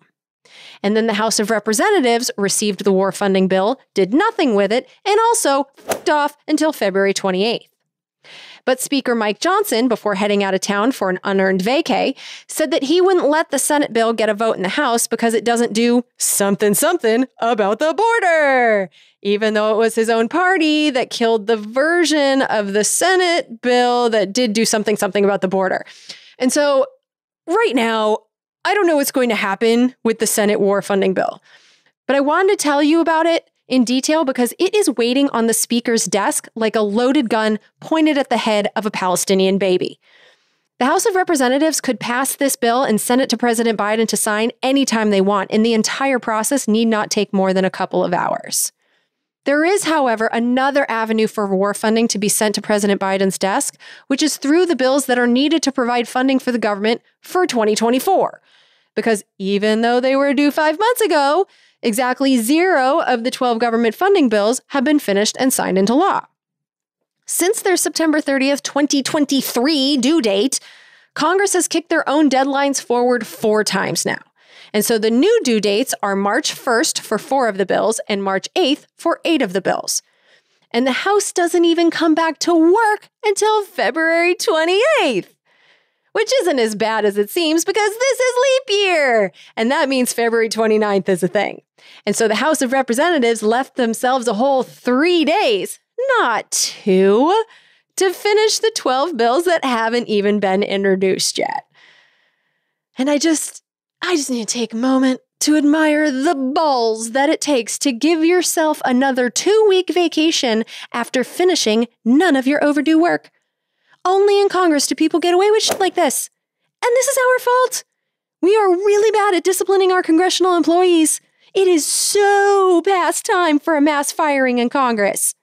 And then the House of Representatives received the war funding bill, did nothing with it, and also fucked off until February 28th. But Speaker Mike Johnson, before heading out of town for an unearned vacay, said that he wouldn't let the Senate bill get a vote in the House because it doesn't do something about the border, even though it was his own party that killed the version of the Senate bill that did do something about the border. And so right now, I don't know what's going to happen with the Senate war funding bill, but I wanted to tell you about it in detail because it is waiting on the Speaker's desk like a loaded gun pointed at the head of a Palestinian baby. The House of Representatives could pass this bill and send it to President Biden to sign anytime they want, and the entire process need not take more than a couple of hours. There is, however, another avenue for war funding to be sent to President Biden's desk, which is through the bills that are needed to provide funding for the government for 2024. Because even though they were due 5 months ago, exactly 0 of the 12 government funding bills have been finished and signed into law. Since their September 30th, 2023 due date, Congress has kicked their own deadlines forward 4 times now. And so the new due dates are March 1st for 4 of the bills and March 8th for 8 of the bills. And the House doesn't even come back to work until February 28th. Which isn't as bad as it seems because this is leap year. And that means February 29th is a thing. And so the House of Representatives left themselves a whole 3 days, not 2, to finish the 12 bills that haven't even been introduced yet. And I just need to take a moment to admire the balls that it takes to give yourself another 2-week vacation after finishing none of your overdue work. Only in Congress do people get away with shit like this. And this is our fault. We are really bad at disciplining our congressional employees. It is so past time for a mass firing in Congress.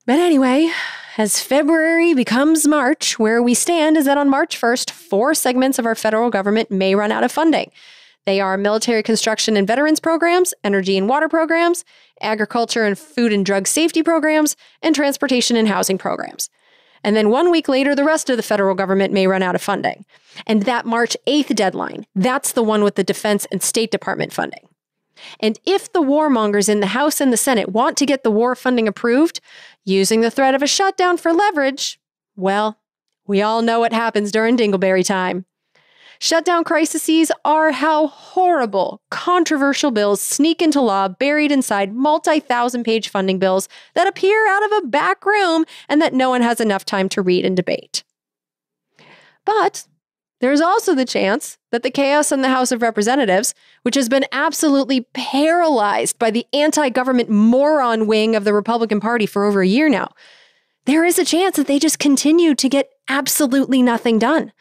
But anyway, as February becomes March, where we stand is that on March 1st, 4 segments of our federal government may run out of funding. They are military construction and veterans programs, energy and water programs, agriculture and food and drug safety programs, and transportation and housing programs. And then 1 week later, the rest of the federal government may run out of funding. And that March 8th deadline, that's the one with the Defense and State Department funding. And if the warmongers in the House and the Senate want to get the war funding approved, using the threat of a shutdown for leverage, well, we all know what happens during Dingleberry time. Shutdown crises are how horrible, controversial bills sneak into law buried inside multi-thousand-page funding bills that appear out of a back room and that no one has enough time to read and debate. But there's also the chance that the chaos in the House of Representatives, which has been absolutely paralyzed by the anti-government moron wing of the Republican Party for over a year now, there is a chance that they just continue to get absolutely nothing done.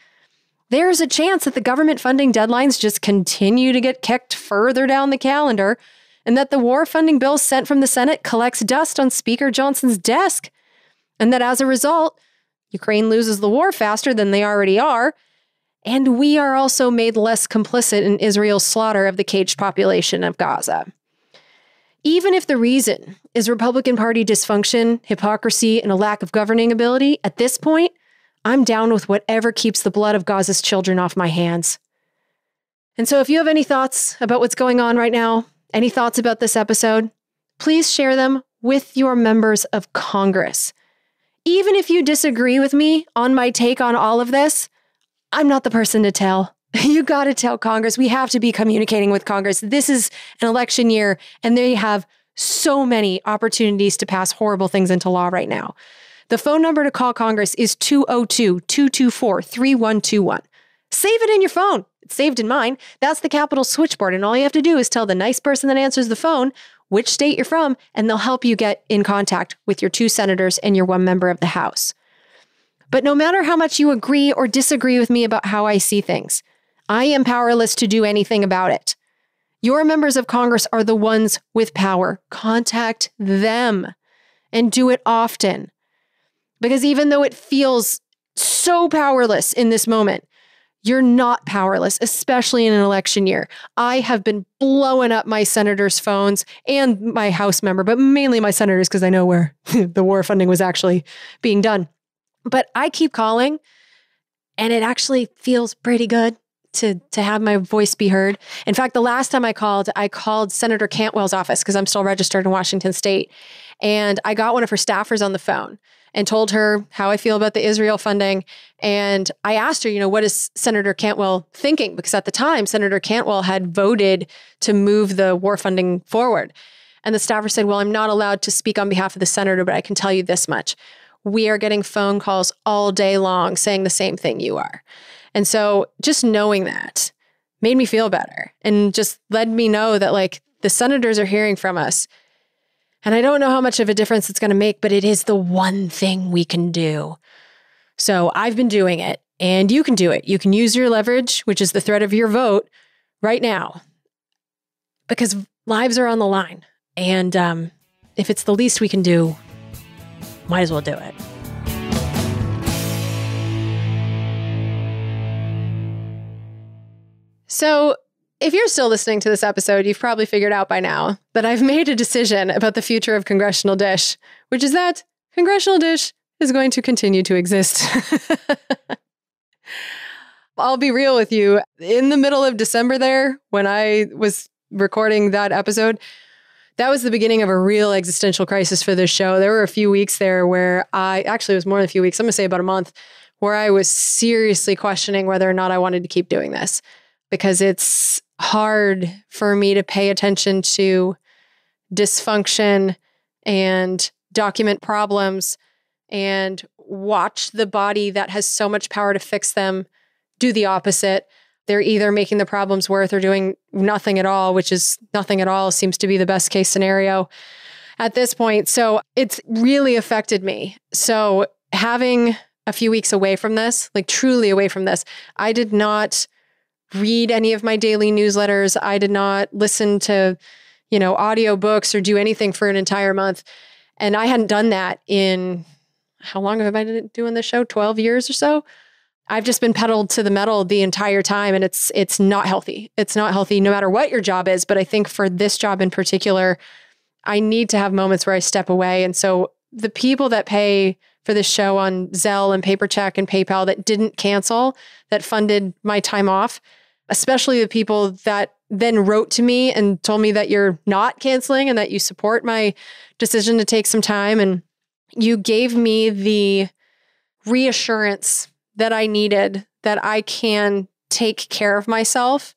There's a chance that the government funding deadlines just continue to get kicked further down the calendar and that the war funding bill sent from the Senate collects dust on Speaker Johnson's desk. And that as a result, Ukraine loses the war faster than they already are. And we are also made less complicit in Israel's slaughter of the caged population of Gaza. Even if the reason is Republican Party dysfunction, hypocrisy, and a lack of governing ability, at this point, I'm down with whatever keeps the blood of Gaza's children off my hands. And so if you have any thoughts about what's going on right now, any thoughts about this episode, please share them with your members of Congress. Even if you disagree with me on my take on all of this, I'm not the person to tell. You got to tell Congress. We have to be communicating with Congress. This is an election year, and they have so many opportunities to pass horrible things into law right now. The phone number to call Congress is 202-224-3121. Save it in your phone. It's saved in mine. That's the Capitol switchboard, and all you have to do is tell the nice person that answers the phone which state you're from, and they'll help you get in contact with your 2 senators and your 1 member of the House. But no matter how much you agree or disagree with me about how I see things, I am powerless to do anything about it. Your members of Congress are the ones with power. Contact them and do it often. Because even though it feels so powerless in this moment, You're not powerless, especially in an election year. I have been blowing up my senators' phones and my House member, but mainly my senators because I know where the war funding was actually being done. But I keep calling, and it actually feels pretty good to have my voice be heard. In fact, the last time I called Senator Cantwell's office because I'm still registered in Washington State. And I got one of her staffers on the phone and told her how I feel about the Israel funding. And I asked her, what is Senator Cantwell thinking? Because at the time, Senator Cantwell had voted to move the war funding forward. And the staffer said, well, I'm not allowed to speak on behalf of the senator, but I can tell you this much. We are getting phone calls all day long saying the same thing you are. And so just knowing that made me feel better and just let me know that like the senators are hearing from us. And I don't know how much of a difference it's going to make, but it is the one thing we can do. So I've been doing it, and you can do it. You can use your leverage, which is the threat of your vote, right now, because lives are on the line. And if it's the least we can do, might as well do it. So if you're still listening to this episode, you've probably figured out by now that I've made a decision about the future of Congressional Dish, which is that Congressional Dish is going to continue to exist. I'll be real with you. In the middle of December there, when I was recording that episode, that was the beginning of a real existential crisis for this show. There were a few weeks there where it was more than a few weeks, I'm going to say about a month, where I was seriously questioning whether or not I wanted to keep doing this. Because it's hard for me to pay attention to dysfunction and document problems and watch the body that has so much power to fix them do the opposite. They're either making the problems worse or doing nothing at all, which is nothing at all seems to be the best case scenario at this point. So it's really affected me. So having a few weeks away from this, like truly away from this, I did not read any of my daily newsletters. I did not listen to, audio books or do anything for an entire month. And I hadn't done that in, how long have I been doing this show? 12 years or so? I've just been pedaled to the metal the entire time, and it's not healthy. It's not healthy no matter what your job is. But I think for this job in particular, I need to have moments where I step away. And so the people that pay for this show on Zelle and PaperCheck and PayPal that didn't cancel, that funded my time off, especially the people that then wrote to me and told me that you're not canceling and that you support my decision to take some time. And you gave me the reassurance that I needed that I can take care of myself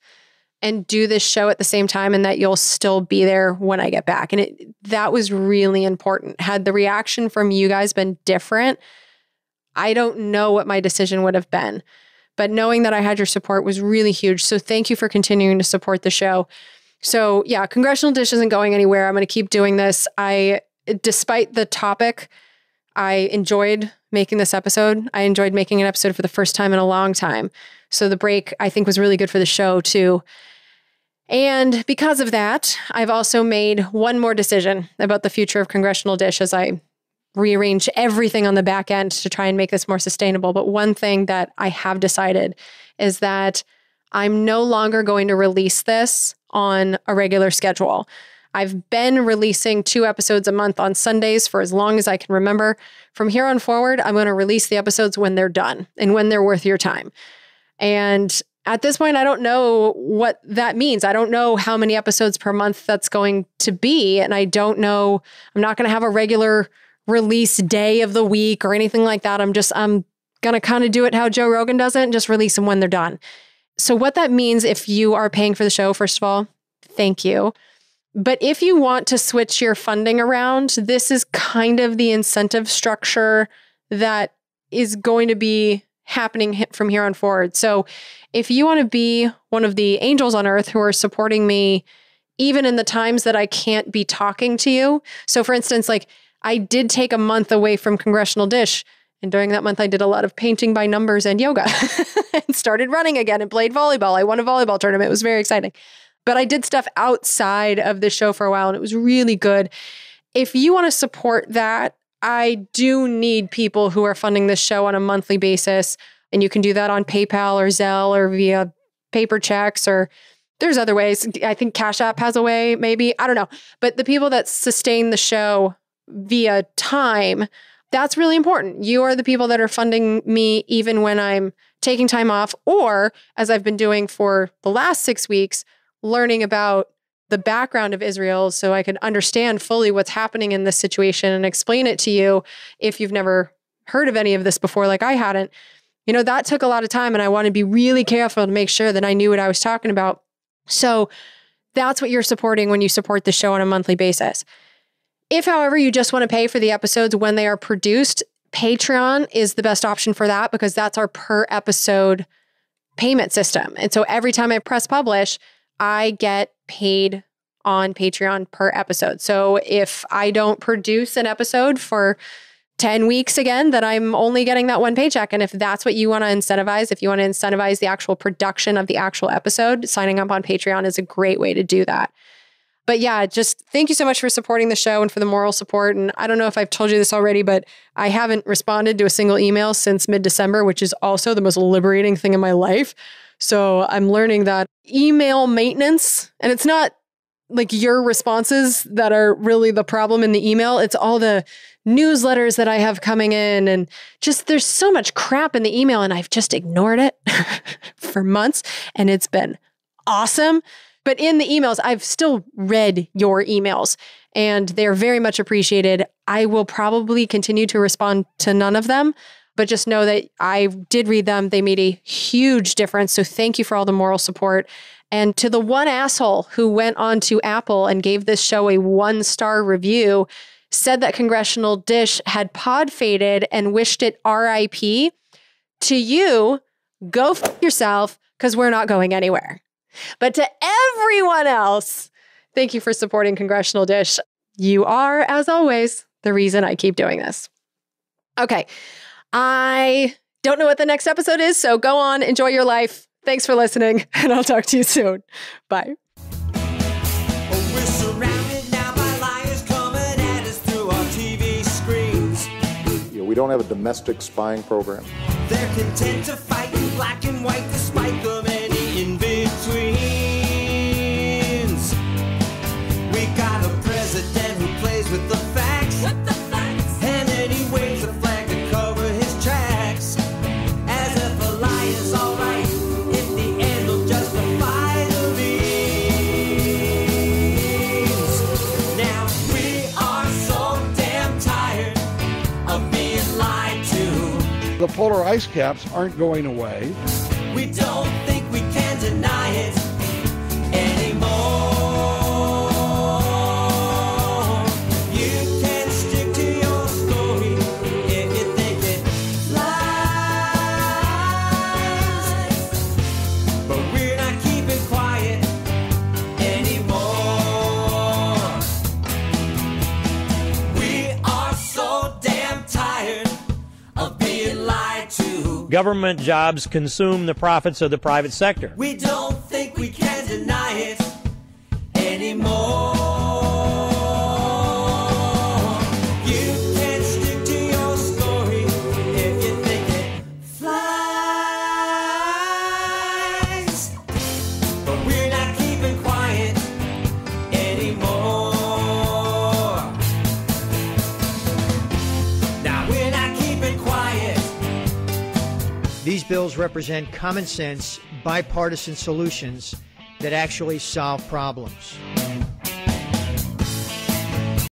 and do this show at the same time, and that you'll still be there when I get back. And that was really important. Had the reaction from you guys been different, I don't know what my decision would have been. But knowing that I had your support was really huge. So thank you for continuing to support the show. So yeah, Congressional Dish isn't going anywhere. I'm going to keep doing this. Despite the topic, I enjoyed making this episode. I enjoyed making an episode for the first time in a long time. So the break, I think, was really good for the show too. And because of that, I've also made one more decision about the future of Congressional Dish as I rearrange everything on the back end to try and make this more sustainable. But one thing that I have decided is that I'm no longer going to release this on a regular schedule. I've been releasing 2 episodes a month on Sundays for as long as I can remember. From here on forward, I'm going to release the episodes when they're done and when they're worth your time. And at this point, I don't know what that means. I don't know how many episodes per month that's going to be. And I don't know, I'm not going to have a regular release day of the week or anything like that. I'm going to kind of do it how Joe Rogan does it and just release them when they're done. So what that means, if you are paying for the show, first of all, thank you. But if you want to switch your funding around, this is kind of the incentive structure that is going to be happening from here on forward. So if you want to be one of the angels on earth who are supporting me, even in the times that I can't be talking to you. So for instance, like I did take a month away from Congressional Dish. And during that month, I did a lot of painting by numbers and yoga and started running again and played volleyball. I won a volleyball tournament. It was very exciting. But I did stuff outside of the show for a while, and it was really good. If you want to support that, I do need people who are funding this show on a monthly basis. And you can do that on PayPal or Zelle or via paper checks, or there's other ways. I think Cash App has a way, maybe. I don't know. But the people that sustain the show via time, that's really important. You are the people that are funding me even when I'm taking time off, or as I've been doing for the last 6 weeks, learning about the background of Israel so I can understand fully what's happening in this situation and explain it to you if you've never heard of any of this before, like I hadn't. You know, that took a lot of time, and I want to be really careful to make sure that I knew what I was talking about. So that's what you're supporting when you support the show on a monthly basis. If, however, you just want to pay for the episodes when they are produced, Patreon is the best option for that, because that's our per episode payment system. And so every time I press publish, I get paid on Patreon per episode. So if I don't produce an episode for 10 weeks again, then I'm only getting that one paycheck. And if that's what you want to incentivize, if you want to incentivize the actual production of the actual episode, signing up on Patreon is a great way to do that. But yeah, just thank you so much for supporting the show and for the moral support. And I don't know if I've told you this already, but I haven't responded to a single email since mid-December, which is also the most liberating thing in my life. So I'm learning that email maintenance, and it's not like your responses that are really the problem in the email. It's all the newsletters that I have coming in, and just there's so much crap in the email, and I've just ignored it for months, and it's been awesome. But in the emails, I've still read your emails, and they're very much appreciated. I will probably continue to respond to none of them, but just know that I did read them. They made a huge difference. So thank you for all the moral support. And to the one asshole who went on to Apple and gave this show a 1-star review, said that Congressional Dish had pod faded and wished it RIP, to you, go f yourself, because we're not going anywhere. But to everyone else, thank you for supporting Congressional Dish. You are, as always, the reason I keep doing this. Okay, I don't know what the next episode is, so go on, enjoy your life. Thanks for listening, and I'll talk to you soon. Bye. We're surrounded now by liars coming at us through our TV screens. We don't have a domestic spying program. They're content to fight in black and white despite the many in-betweens. We got a president who plays with the facts. And then he waves a flag to cover his tracks. As if a lie is alright, if the end will justify the means. Now we are so damn tired of being lied to. The polar ice caps aren't going away. We don't think we can deny it anymore. You can stick to your story if you think it lies. But we're not keeping quiet anymore. We are so damn tired of being lied to. Government jobs consume the profits of the private sector. We don't think we can deny it anymore. You can stick to your story if you think it flies. But we're not keeping quiet anymore. Now we're not keeping quiet. These bills represent common sense, bipartisan solutions that actually solve problems.